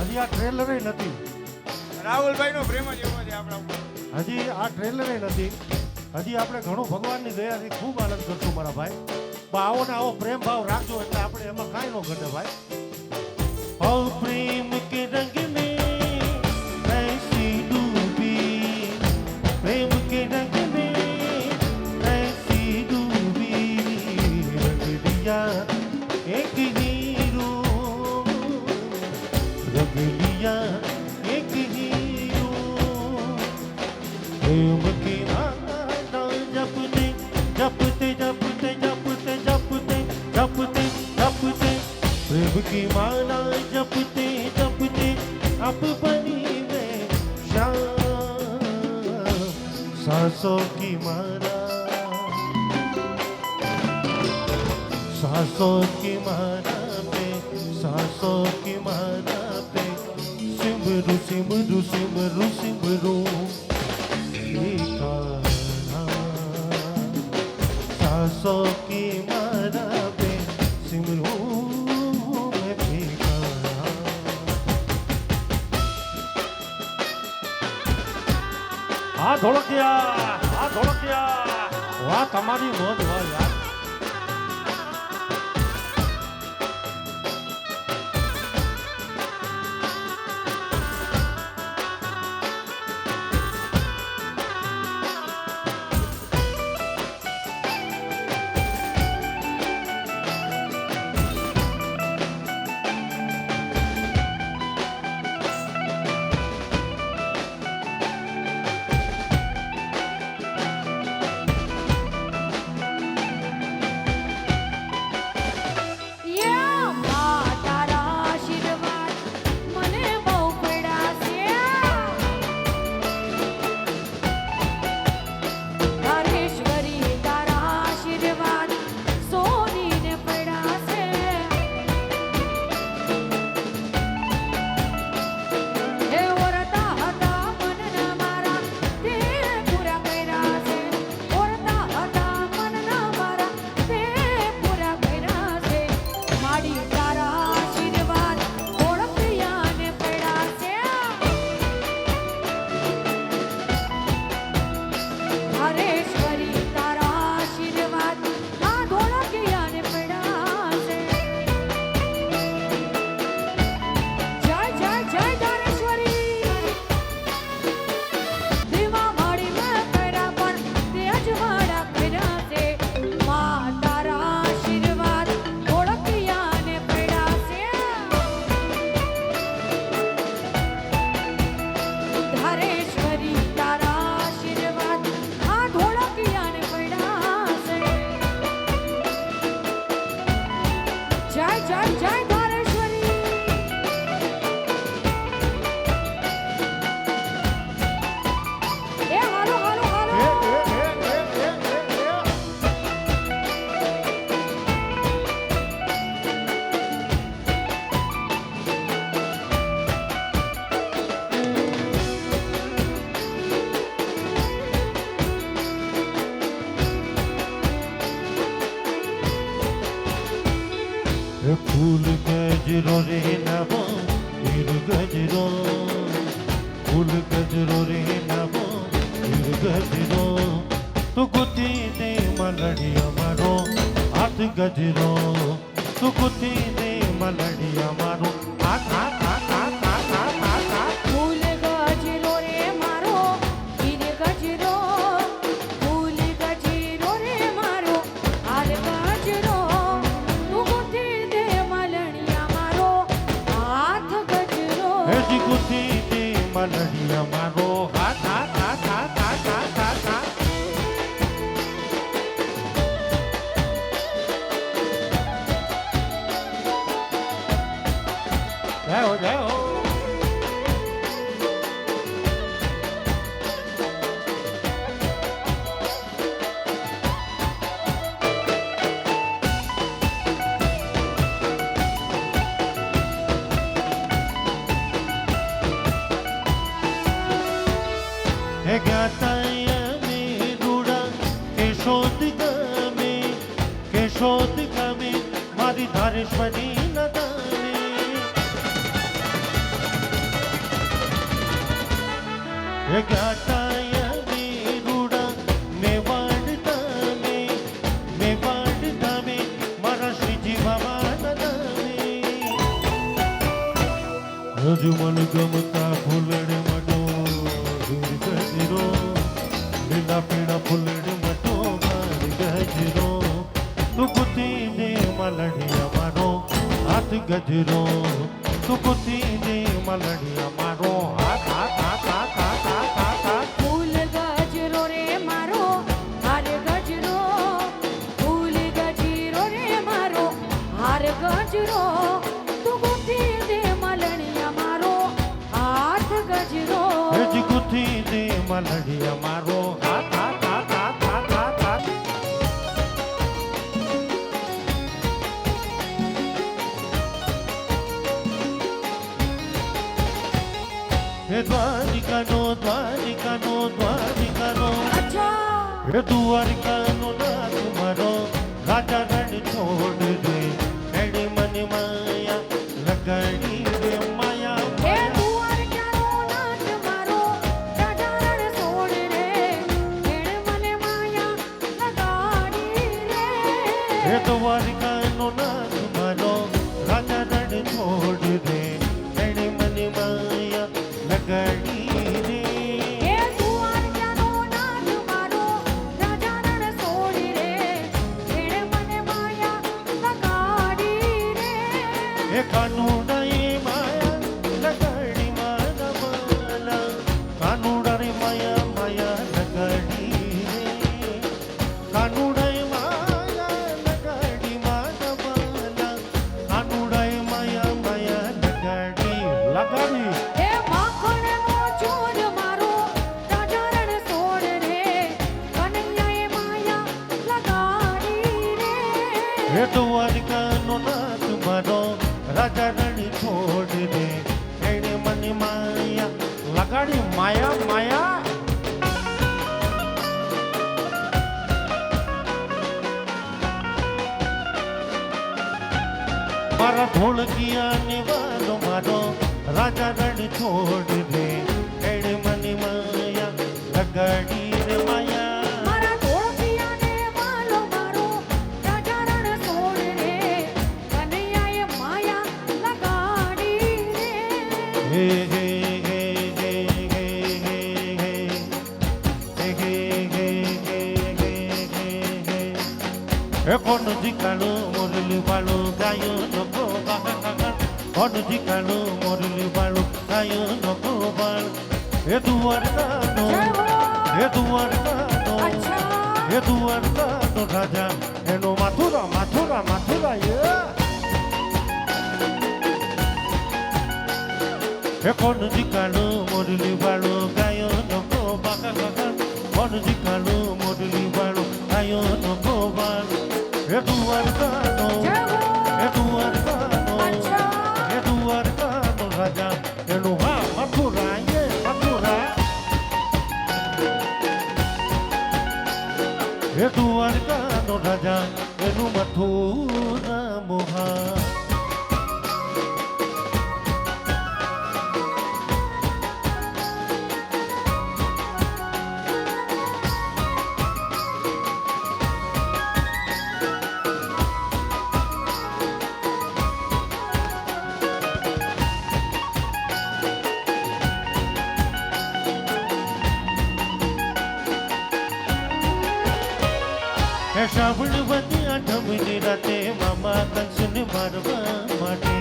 હજી આ ટ્રેલરે નથી રાહુલભાઈ નો પ્રેમ જ એવો છે આપણા ઉપર. હજી આ ટ્રેલરે નથી હજી આપણે ઘણું ભગવાનની દયાથી ખૂબ આનંદ કરશું મારા ભાઈ પણ આવો ને આવો પ્રેમ ભાવ રાખજો એટલે આપણે એમાં કાંઈ ન ઘટે ભાઈ और प्रेम के रंग में ऐसी डूबी प्रेम के रंग में ऐसी डूबी रंग दिया एक हीरो रंग लिया एक हीरो प्रेम की माला जपते जपते जपते जपते जपते जपते जपते प्रेम की माला जपते जपते अब बनी मैं श्याम सांसों की माला सांसों की माला पे सांसों की माला पे सिमरू सिमरू सिमरू सिमरू एका नाम सांसों की माला पे सिमरू मैं एका नाम વાહ ધોળકિયા, વાહ ધોળકિયા, વાહ તમારી મોજ વાહ યાર. યા મા તારા આશીર્વાદ મને બહુ પડ્યા છે ધારેશ્વરી તારા આશીર્વાદ સોનીને પડ્યા છે હે ઓરતા હતા મનના મારા તે પૂરા કર્યા છે ઓરતા હતા મનના મારા તે પૂરા કર્યા છે માડી તારા આશીર્વાદ ઓળખ્યાને પડ્યા છે હરેશ્વરી તારા આશીર્વાદ આ ધોળકિયાને પડ્યા છે જય જય જય ધારેશ્વરી દેવા માડી મેં કર્યા પણ તે અજવાળા કર્યા છે મા તારા આશીર્વાદ ધોળકિયાને પડ્યા છે ધારેશ્વરી તારા આશીર્વાદ આ ધોળકિયાને પડ્યા છે જય જય જય ધારેશ્વરી એ હાલો હાલો હાલો ફૂલ ગજરો રે નવો હીર ગજરો, ફૂલ ગજરો રે નવો હીર ગજરો, તું ગુથી દે મલડી અમારો હાથ ગજરો, તું ગુથી દે મલડી અમારો હાથ હાથ હાથ હાથ હાથ હાથ હાથ હાથ. ફૂલ ગજરો રે મારો હીર ગજરો ફૂલ ગજરો રે મારો હાર ગજરો તું ગુથી દે મલણિયા મારો હાથ ગજરો હેજી ગુથી દે મલડી અમારો હાથ હાથ હાથ હાથ હાથ હાથ હાથ હાથ. જય હો જય હો. હે ગાતાય મે રૂડા કેશોદ ગમે મારી ધારેશ્વરી નદાને. હે ગાતાય મે રૂડા મેવાડ ગમે મારા શ્રીજી બાબા નદાને. હજુ મન ગમતા ફૂલડે મડો ગજરો, લીલા પીળા ફૂલડે મડો મારી ગજરો, તું ગુથી દે મલડી અમારો હાથ ગજરો, તું ગુથી દે મલડી અમારો હાથ હાથ હાથ હાથ હાથ હાથ હાથ હાથ. ફૂલ ગજરો રે મારો હાર ગજરો ફૂલ ગજરો રે મારો હાર ગજરો તું ગુથી દે મલણિયા મારો હાથ ગજરો હેજી ગુથી દે મલડી અમારો હાથ હાથ હાથ હાથ હાથ હાથ હાથ. હે દ્વારિકાનો દ્વારિકાનો દ્વારિકાનો, અચ્છા હે દ્વારિકાનો નાથ મારો રાજા રણ છોડ દે, એડી મને માયા લગાડી રે માયા હે દ્વારકાનો નાથ મારો રાજા રણ છોડ રે એ દ્વારિકાનો નાથ મારો રાજા રણ છોડ દે એણે મને માયા લગાડી રે એ દ્વારકાનો નાથ મારો રાજા રણ છોડી રે એણે મને માયા લગાડી રે એ કાનુડાએ માયા લગાડી મારા બાલા કાનુડા રે માયા માયા લગાડી રે કાનુડાએ માયા લગાડી મારા બાલા કાનુડાએ માયા માયા લગાડી એ માખણનો ચોર મારો રાજા રણ છોડ રે કનૈયાએ માયા લગાડી રે એ દ્વારિકાનો નાથ મારો રાજા રણ છોડ દે એણે મને માયા લગાડી માયા માયા મારા ઢોલકિયાને વાલો મારો રાજા રણ છોડ દે એણે મને માયા લગાડી રે માયા મારા ઢોલકિયાને વાલો મારો રાજા રણ છોડ રે કનૈયાએ માયા લગાડી રે હે હે હે હે હે હે હે હે હે હે હે હે કોણ દીકાળું મોરલી વાળું ગાયો નો કોણ દીકાળું મોરલી વાળું ગાયો નો ગોપાલ એ દ્વારકાનો એ દ્વારકાનો એ દ્વારકાનો રાજા એનો માથુરા માથુરા માથુરા એ કોણ દીકાળું મોરલી વાળું ગાયો નો ગોપાલ કોણ દીકાળું મોરલી વાળું ગાયો નો ગોપાલ એ દ્વારકાનો એ દ્વારકાનો એ દ્વારકાનો રાજા એનું હા મથુરા મથુરા એ દ્વારકાનો રાજા એનું મથુરા મોહા હે શ્રાવણ વધી આઠમની રાતે મામા કંસને મારવા માટે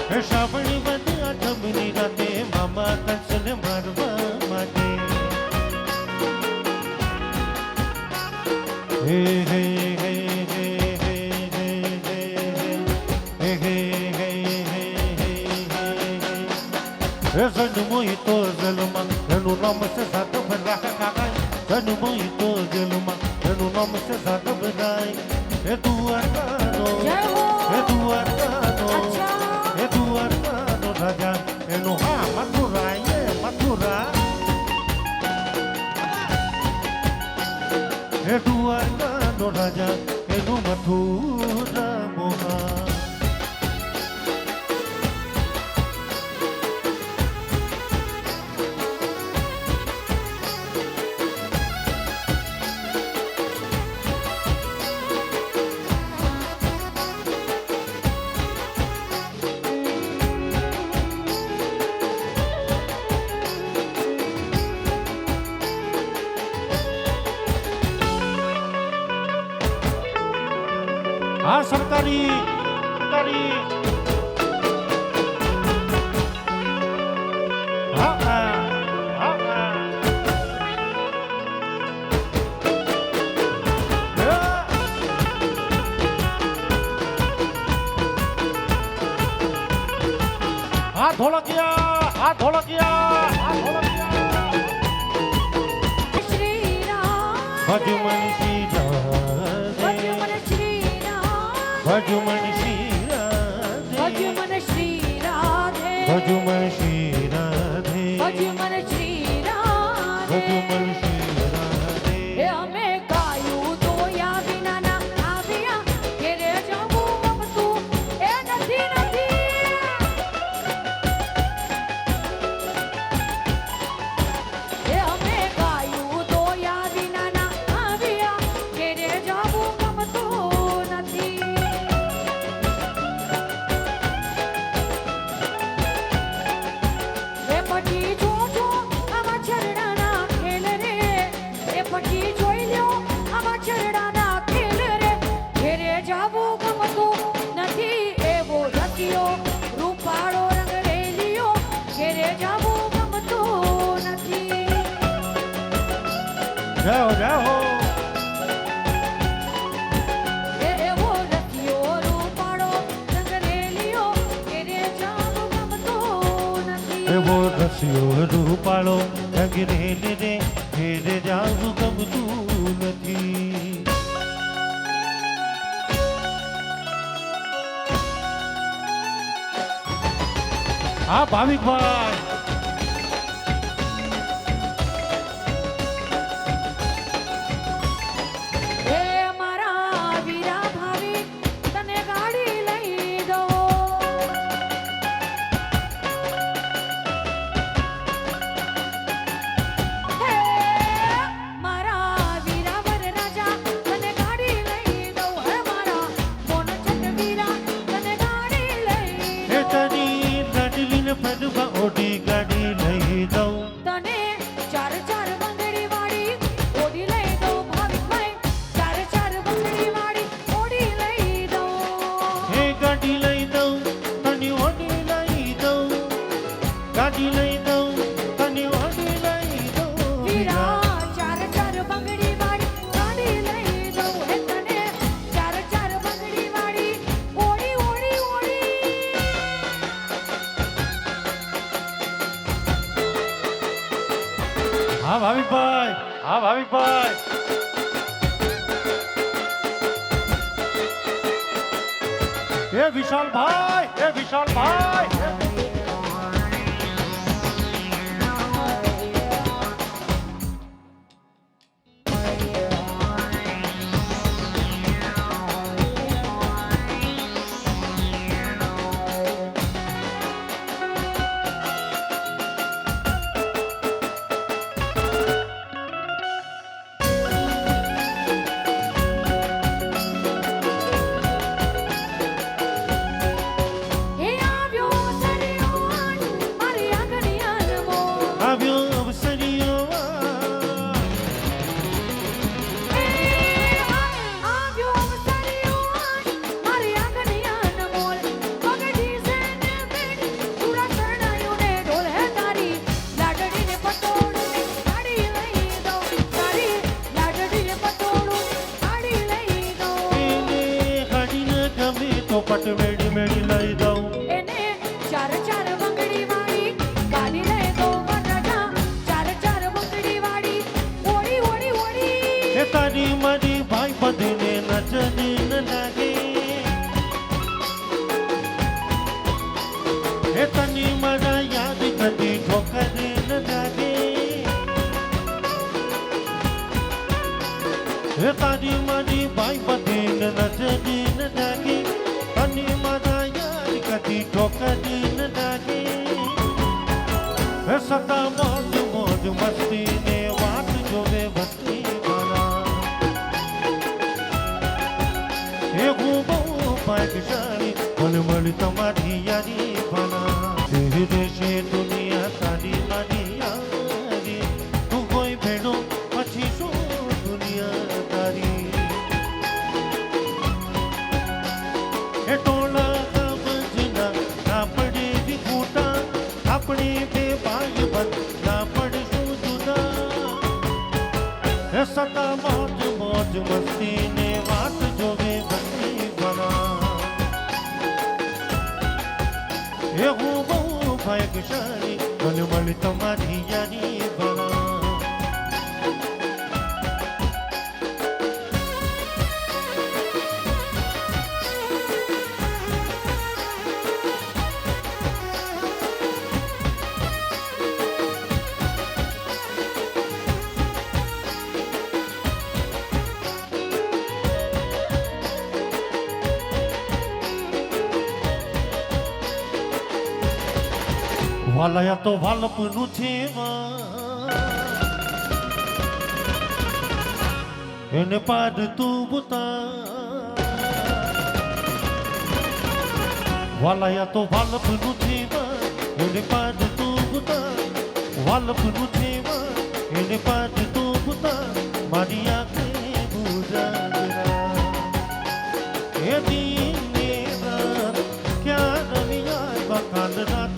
હે શ્રાવણ વધી આઠમની રાતે મામા કંસને મારવા માટે હે હે હે હે હે હે હે હે હે હે હે જન્મો તો જલમાં એનું નામ છે સાધવ રાય જન્મો તો જલમાં એનું નામ છે સાધવ રાય એ દ્વારકાનો એ દ્વારકાનો એ દ્વારકાનો રાજા એનું હા મથુરા મથુરા એ દ્વારકાનો રાજા એનું મથુરા મોહા હા સરકારી સરકારી હા હા હા હા ઢોલકિયા હા ઢોલકિયા હા ઢોલકિયા શ્રી રામ ભજમન શ્રી ભજમન શ્રી રામ ભજમન શ્રી રાધે ભજમન શ્રી રાધે ભજમન શ્રી રાધે ભજમન શ્રી રાધે ભજમન શ્રી રાધે એ અમે ગાયું તો યા વિના ના આવ્યા કે રે જવું ગમતું એ નથી નથી એ અમે ગાયું તો યા વિના ના જય હો જય હો એવો રસિયો રૂપાળો રંગરેલિયો એને જામ ગમતો નથી એવો રસિયો રૂપાળો રંગરેલી રે ઘેરે જાવું ગમતું નથી હા ભાવિકભાઈ એ મારા વીરા ભાવિક તને ગાડી લઈ દો હે મારા વીરા વરરાજા તને ગાડી લઈ દો હે મારા મોન ચકવીરા તને ગાડી લઈ એ દો તરી લાડલીને પદમાં ઓડી ગાડી લઈ દઉં તને ચાર ચાર બંગડી વાળી ઓડી લઈ દો ભાવિકભાઈ ચાર ચાર બંગડી વાળી ઓડી લઈ દો એ ગાડી લઈ દઉં તને ઓડી લઈ દઉં ગાડી લઈ દઉં તને ઓડી લઈ દઉં વીરા ચાર ચાર બંગડી વાળી ગાડી લઈ દો હે તને ચાર ચાર બંગડી વાળી ઓડી ઓડી ઓડી હા ભાવિકભાઈ હા ભાવિકભાઈ એ વિશાલભાઈ એ વિશાલભાઈ હે આવ્યો સરિયો મારી આંગણી આનમો આવ્યો અવસરીઓ હે આવ્યો સરિયો મારી આંગણી આનમોલ પગડી સેને બેન પૂરા શરણાયો ને ઢોલ હે તારી લાડડીને પટોળું ગાડી લઈ દો તારી લાડડીને પટોળું ગાડી લઈ દો એને ગાડીને ગમે તો પટ મેળી મેળી લઈ દઉં એને ચાર ચાર બંગડી વાળી ગાડી લઈ દો વરરાજા ચાર ચાર બંગડી વાળી ઓડી ઓડી ઓડી એ તારી મારી ભાઈ બધીને નજર ન લાગે એ તને મારા યાદ કદી ઠોકર ન લાગે એ તારી મારી ભાઈ બધીને નજર ન લાગે તને મારા યાદ કદી ઠોકર ન લાગે એ સદા મોજ મોજ મસ્તી ને વાત જોવે વસ્તી મારા એ હું બહુ ભાગ્યશાળી મને મળી તમારી યારી ભલા તેરી દેશે દુનિયા તારી મારી યારી તું કોઈ ભેડો પછી શું દુનિયા તારી એ ટોળા સમજના ના પડે વિખૂટા આપણે બે ભાઈ બંધ ના પડશું જુદા એ સદા મોજ મોજ મસ્તી ને વાત જોવે વસ્તી ભલા એ હું બહુ ભાગ્યશાળી મને મળી તમારી યારી ભલા વાલયા તો વાલપનું છે એને પાડ તું બુતા વાલયા તો વાલપનું છે એને પાડ તું બુતા વાલપનું છે એને પાડ તું બુતા મારી આંખે બુજાગરા એ દિને રાત ક્યાં રવિયા બકાલ રાત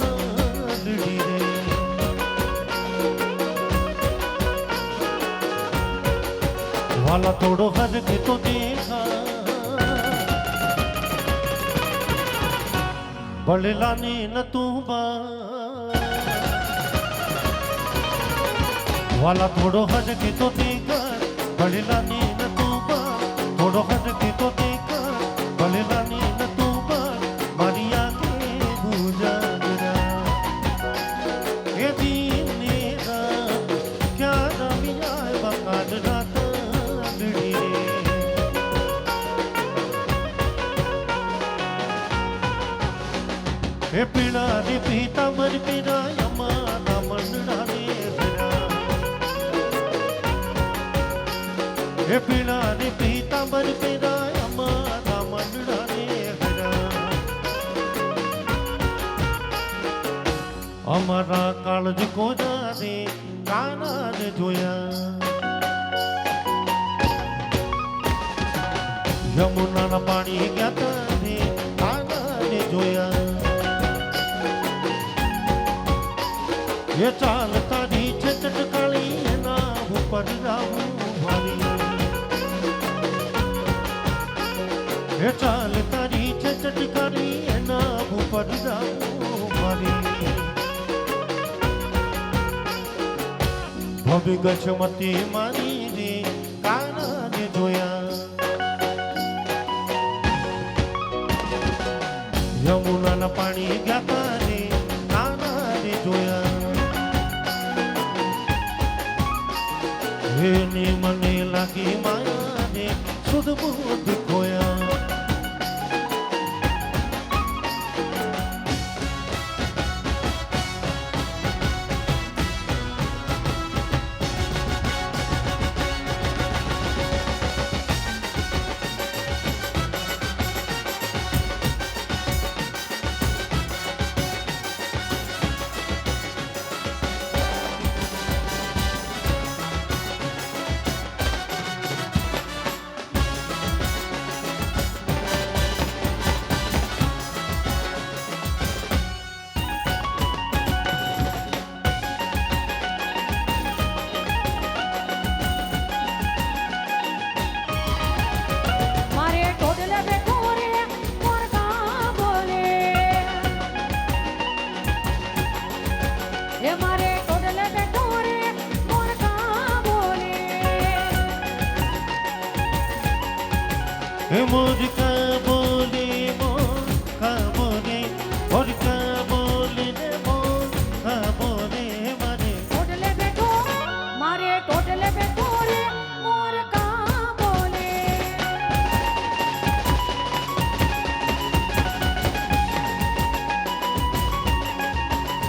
वाला थोड़ो हर के तो देखा बड़ला ने न तू वाला थोड़ो हर के तो देखा बड़ला ने न तू थोड़ो हर के तो देखा बड़ला ने न तू मारिया के गुजारा ये दिन ने क्या रमिया बकाद रात गड़ी हे पीड़ा रे पीता मर पीड़ा यमा ना मनड़ा रे भरा हे पीड़ा रे पीता मर पीड़ा यमा ना मनड़ा रे भरा અમારા કાળજ કોજાને કાનાને જોયા યમુનાના પાણી ગયા તાને કાનાને જોયા એ ચાલ તારી છે ચટકાળી એના ઉપર રાવું મારી એ ચાલ તારી છે ચટકાળી એના ઉપર રાવું મારી ભવી ગચમતી મારી રે કાનાને જોયા યમુનાના પાણી ગયા તારે કાનાને જોયા એને મને લાગી માયાને સુધ બુદ્ધ ખોયા મારે ટોડલે બેઠો રે મોર કા બોલે એ મારે ટોડલે બેઠો રે મોર કા બોલે हे मोर का बोले मोर का बोले मोर का बोले रे मोर का बोले मारे ટોડલે બેઠો મારે ટોડલે બેઠો રે મોર કા બોલે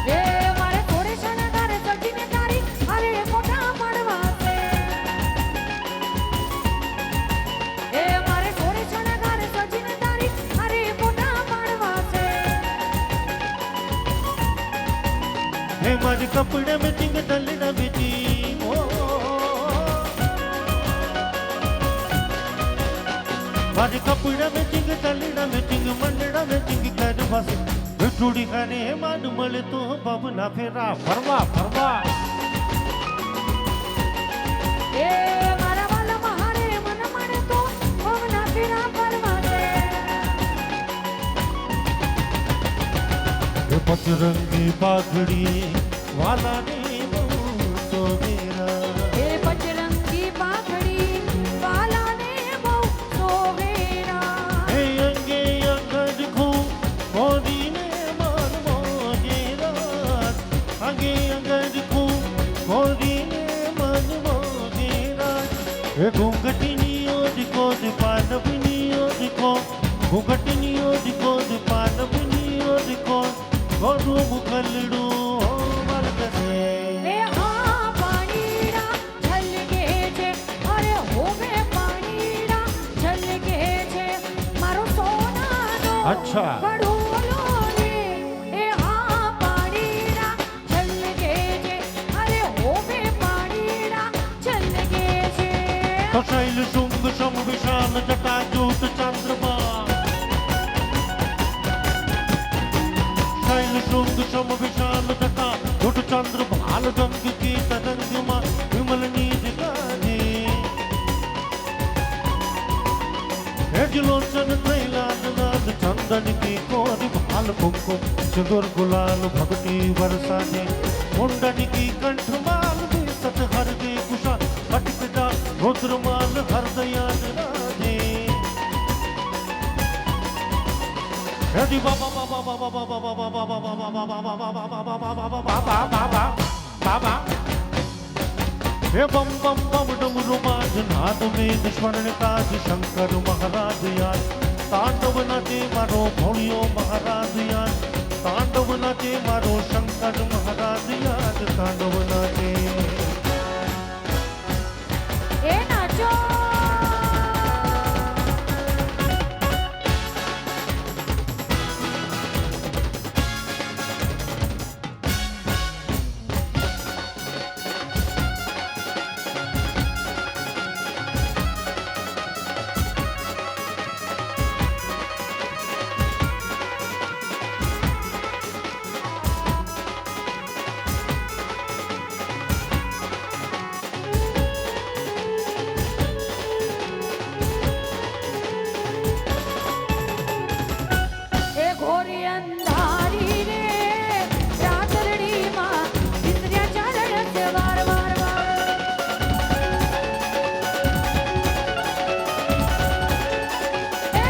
એ મારે થોડે શણગાર સજીને તારી અરે મોટા પડવા છે એ મારે થોડે શણગાર સજીને તારી અરે મોટા પડવા છે हे मारे कपड़े में चिंग डलना बेटी ओ मारे कपड़े में चिंग डलना में चिंग मंडड़ा में चिंग कर बस टूड़ी खाने मान मले तो बबना फेरा फरवा फरवा એ મારા વાલા મહારે મન મને તો ભવના ફેરા ફરવા છે हे पचरंगी पाघड़ी वाला ने तो मेरा એ પચરંગી પાઘડી વાલાને બહુ સોવેરા हे अंगे अंगद खो मोदी ने मान मोजेरा अंगे अंगद खो मोदी ने मान मोजेरा हे घूंघटनी ओद कोद पानवनी ओद को घूंघटनी ओद कोद पानवनी ओद को गोरू मुखलड़ू हो मलकसे એ આ પાણીડા છલકે છે અરે હોવે પાણીડા છલકે છે મારો સોનાનો अच्छा કડોલો રે એ આ પાણીડા છલકે છે અરે હોવે પાણીડા છલકે છે तो शैल शुंग सम विशाल जटाजूट चंद्रमा शैल शुंग सम विशाल जटाजूट चंद्र भाल गंग की तरंग विमल नीर गाजे कुंदन की कोरी भाल कुमकुम सिंदूर गुलाल भक्ति वर्षा दे कुंदन की कंठमाल दे सत हर दे कुशा कटकटा रुद्रमाल हृदयान राधे हरि बाबा बाबा बाबा बाबा बाबा बाबा बाबा बाबा बाबा बाबा बाबा हे बम बम बम डमरू बाज नाद में स्वर्ण काज शंकर महाराज याद तांडव नाचे मारो भोलियो महाराज याद तांडव नाचे मारो शंकर महाराज याद तांडव नाचे એ નાચો એ ઘોરી અંધારી રે રાતરડીમાં ઇન્દ્રિયા ચાલે છે વાર વાર વાર એ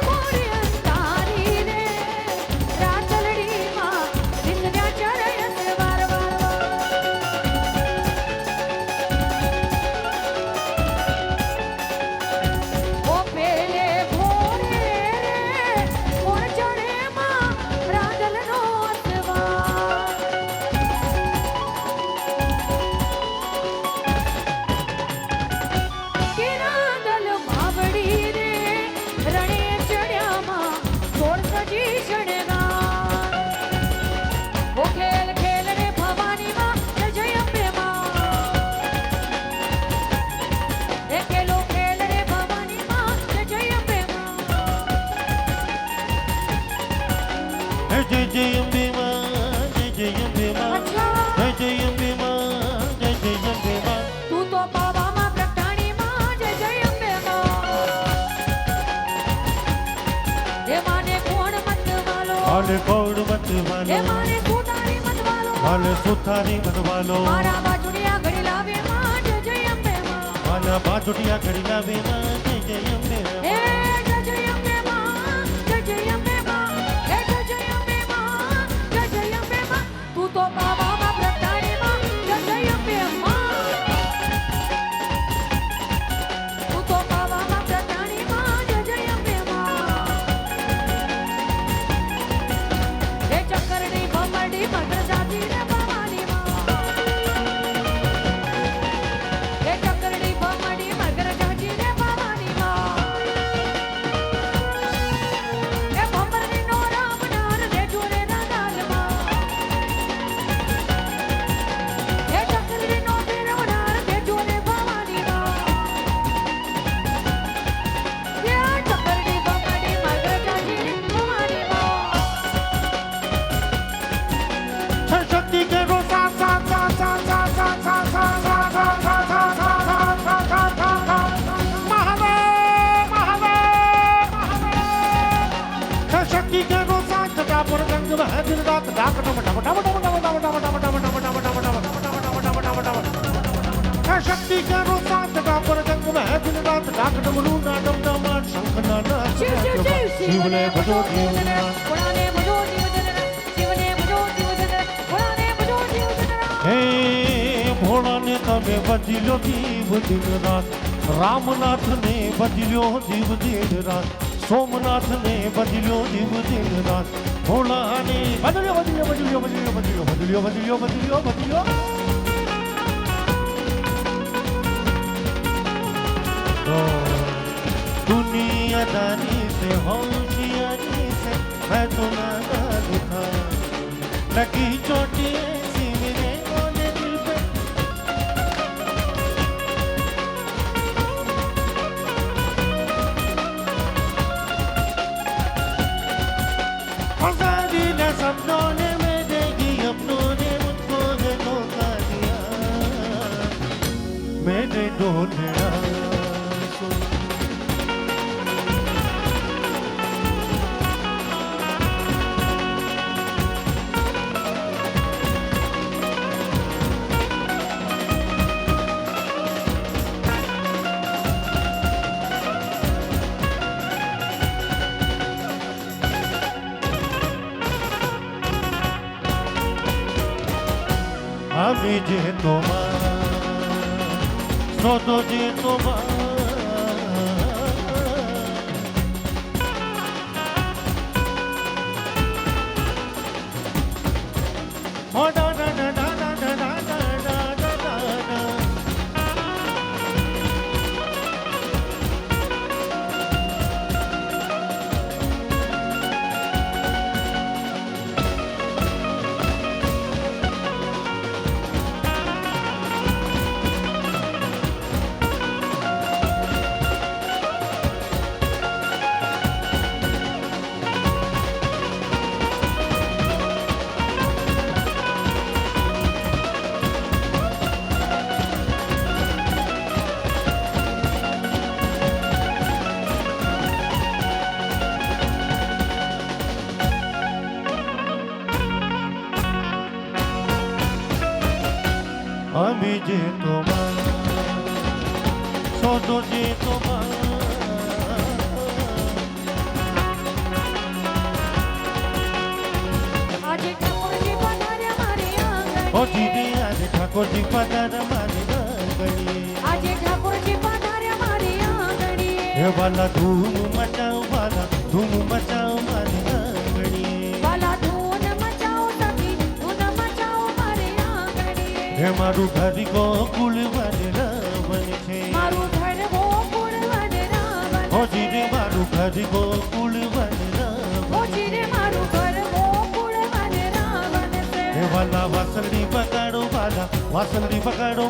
ઘોરી અંધારી રે રાતરડીમાં ઇન્દ્રિયા ચાલે છે વાર વાર ઓ પેલે ઘોરે મોર ચડેમાં રાંદલનો અસવાર કે રાંદલ માવડી રે રણે ચડ્યામાં સોળ સજી શણગાર ઓ ખેલ ખેલ રે ભવાનીમાં જય અંબેમાં એ ખેલો ખેલ રે ભવાનીમાં જય અંબેમાં हे जय जय अम्बे मां जय जय अम्बे मां અચ્છા जय जय अम्बे मां जय जय अम्बे मां તું તો પાવામાં પ્રગટાણીમાં જય અંબેમાં હે માને કોણ મત વાલો हाले कौड़ मत હે वालो માને સુતારી મત વાલો हाले सुथारी मत वालो મારા બાજુડિયા ઘડી લાવે માં જય અંબેમાં हाले बाजुटिया कड़ी लावे मां जय जय अम्बे હે मां જય અંબેમાં જય અંબેમાં હે જય અંબેમાં જય અંબેમાં તું તો પાવામાં પ્રગટાણીમાં જય અંબેમાં તું તો પાવામાં પ્રગટાણીમાં જય અંબેમાં હે ચક્કરડી ભમરડી મગર જાતી રે ભવાનીમાં હે ચક્કરડી ભમરડી મગર જાતી રે ભવાનીમાં હે ભમરડીનો રામ નાર રેજો રે રાંદલમાં હે ચક્કરડીનો ફેરવનાર રેજો રે ભવાનીમાં હે ચક્કરડી ભમરડી મગર જાતી રે ભવાનીમાં शक्ति के रो सा सा सा सा सा सा सा सा सा सा सा सा सा सा सा सा सा महादेव महादेव शक्ति के रो सा जटा पर गंग में है दिन रात डाक डम डम डम डम डम डम डम डम डम डम डम डम डम डम शक्ति के रो सा जटा पर गंग में है दिन रात डाक डम लूना डम डम शंख नाना शिवने भजो जीवना પુરાને ભજો જીવજનરા શિવને ભજો જીવજનરા પુરાને ભજો જીવજનરા હે ભોળા ને તમે બદલ્યો જીવ દિન રાત રામનાથ ને બદલ્યો જીવ દિન રાત સોમનાથ ને બદલ્યો જીવ દિન રાત ભોળા ને બદલ્યો બદલ્યો બદલ્યો બદલ્યો બદલ્યો બદલ્યો બદલ્યો બદલ્યો બદલ્યો तो दुनियादारी से होशियारी से मैं तो नादान था लगी चोटी ऐसी मेरे कोने दिल पे फंसादी न सपनों ने मेरे अपनों ने मुझको है धोखा दिया मैंने ढूंढा આવી જે તો સોતો જે તો Oh, da da da da da da da da da da da. Ami je toma, soto je toma. આજે ઠાકોરજી પધાર્યા મારી આંગણે. ઓ જીને આજે ઠાકોરજી પધાર્યા મારી આંગણે. આજે ઠાકોરજી પધાર્યા મારી આંગણે. હે વાલા ધૂમ મચાવ મારી આંગણે. વાલા ધૂન મચાવો સખી, ધૂન મચાવો મારી આંગણે. હે મારું ઘર ગોકુળ વન છે. મારું ઘર ગોકુળ વન રાવણ ઓ છે. જીને મારું ઘર ગોકુળ વન ઓછી રે મારું ઘર ગોકુળ વન રાવણ છે. હે વાલા વાસળી બગાડો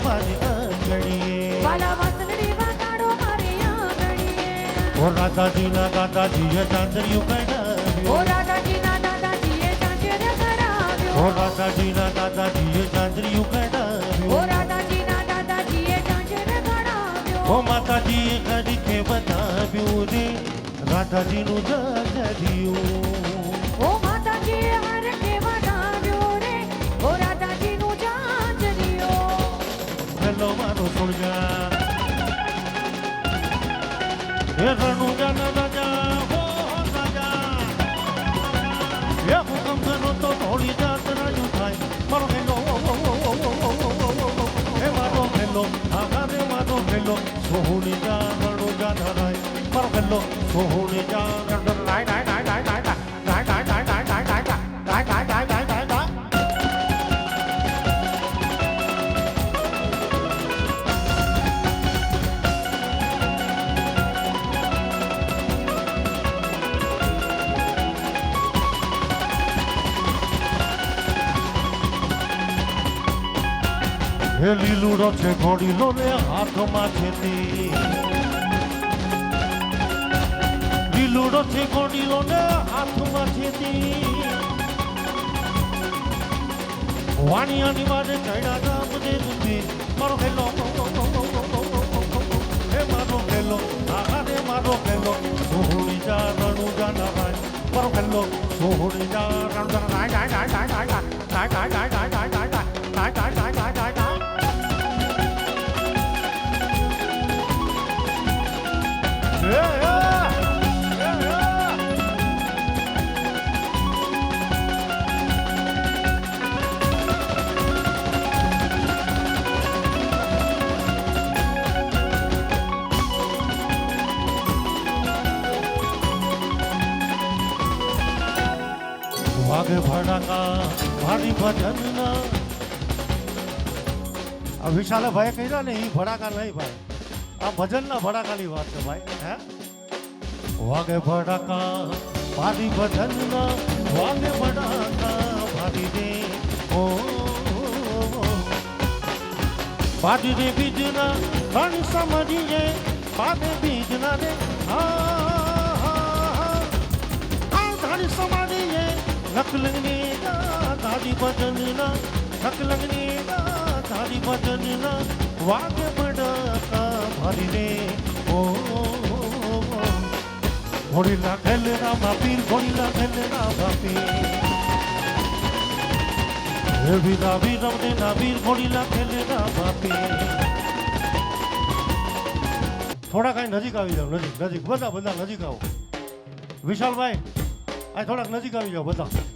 મારી આંગણીએ. વાલા વાસળી વગાડો મારી આંગણે. ઓ રાધાજીના દાદાજીએ ચાંદરિયું ઓ કઢાવ્યું. રાધાજીના દાદાજીએ ચાંચર ઓ કરાવ્યો. રાધાજીના દાદાજીએ ચાંદરિયું ઓ કઢાવ્યું. રાધાજીના દાદાજીએ ચાંચર કરાવ્યો. ઓ માતાજીએ ઘડીકે બતાવ્યું રે રાધાજીનું જાજરિયું. ઓ માતાજીએ હરખે વગાડ્યો રે. ઓ રાધાજીનું ચાંચરિયો. હેલો મારો સોળજા હે રણુજા ના રાજા હો રાજા. હે હુકમ કરો તો થોડી જાત રાજુ થાય. મારો હેલો હે મારો હેલો આઘા રે મારો હેલો સોહણી જા રણુજા ના રાય. મારો હેલો સોહણી જા રણુજા રાય રાય રાય રાય રાય રાય રાય રાય રાય રાય રાય રાય રાય રાય રાય રાય રાય. હે લીલુડો છે ઘોડીલો ને હાથમાં છે તી. લીલુડો છે ઘોડીલો ને હાથમાં છે તી. વાણિયાની વાડે ચડ્યા ગામ દે રૂપી. મારો ખેલો હે મારો ખેલો આહા રે મારો ખેલો સોહણી જા રણુજા ના રાય. મારો ખેલો સોહણી જા રણુજા ના રાય રાય રાય રાય રાય રાય રાય રાય રાય રાય રાય રાય રાય રાય રાય રાય રાય. વાગે ભડાકા ભારી ભજનના. આ વિશાલે ભાઈ કહ્યા ને એ ભડાકા નહીં ભાઈ, આ ભજનના ભડાકાની વાત છે ભાઈ. હે વાગે ભડાકા ભારી ભજનના. વાગે ભડાકા ભારી રે ઓ ભારી રે બીજના ધન સમજીએ. ભાગે બીજના રે હા ધન સમજીએ. નકલંગની દાદી ભજનના નકલંગની દાદી ભજનના. વાગે ભડાકા ભારી રે ઓ ઘોડીલા ખેલના બાપીર ઘોડીલા ખેલના બાપીર. હે વીરા વીર રમતે ના વીર ઘોડીલા ખેલના બાપીર. થોડા કાંઈ નજીક આવી જાઓ. નજીક બધા નજીક આવો. વિશાલભાઈ આ થોડાક નજીક આવી જાઓ બધા.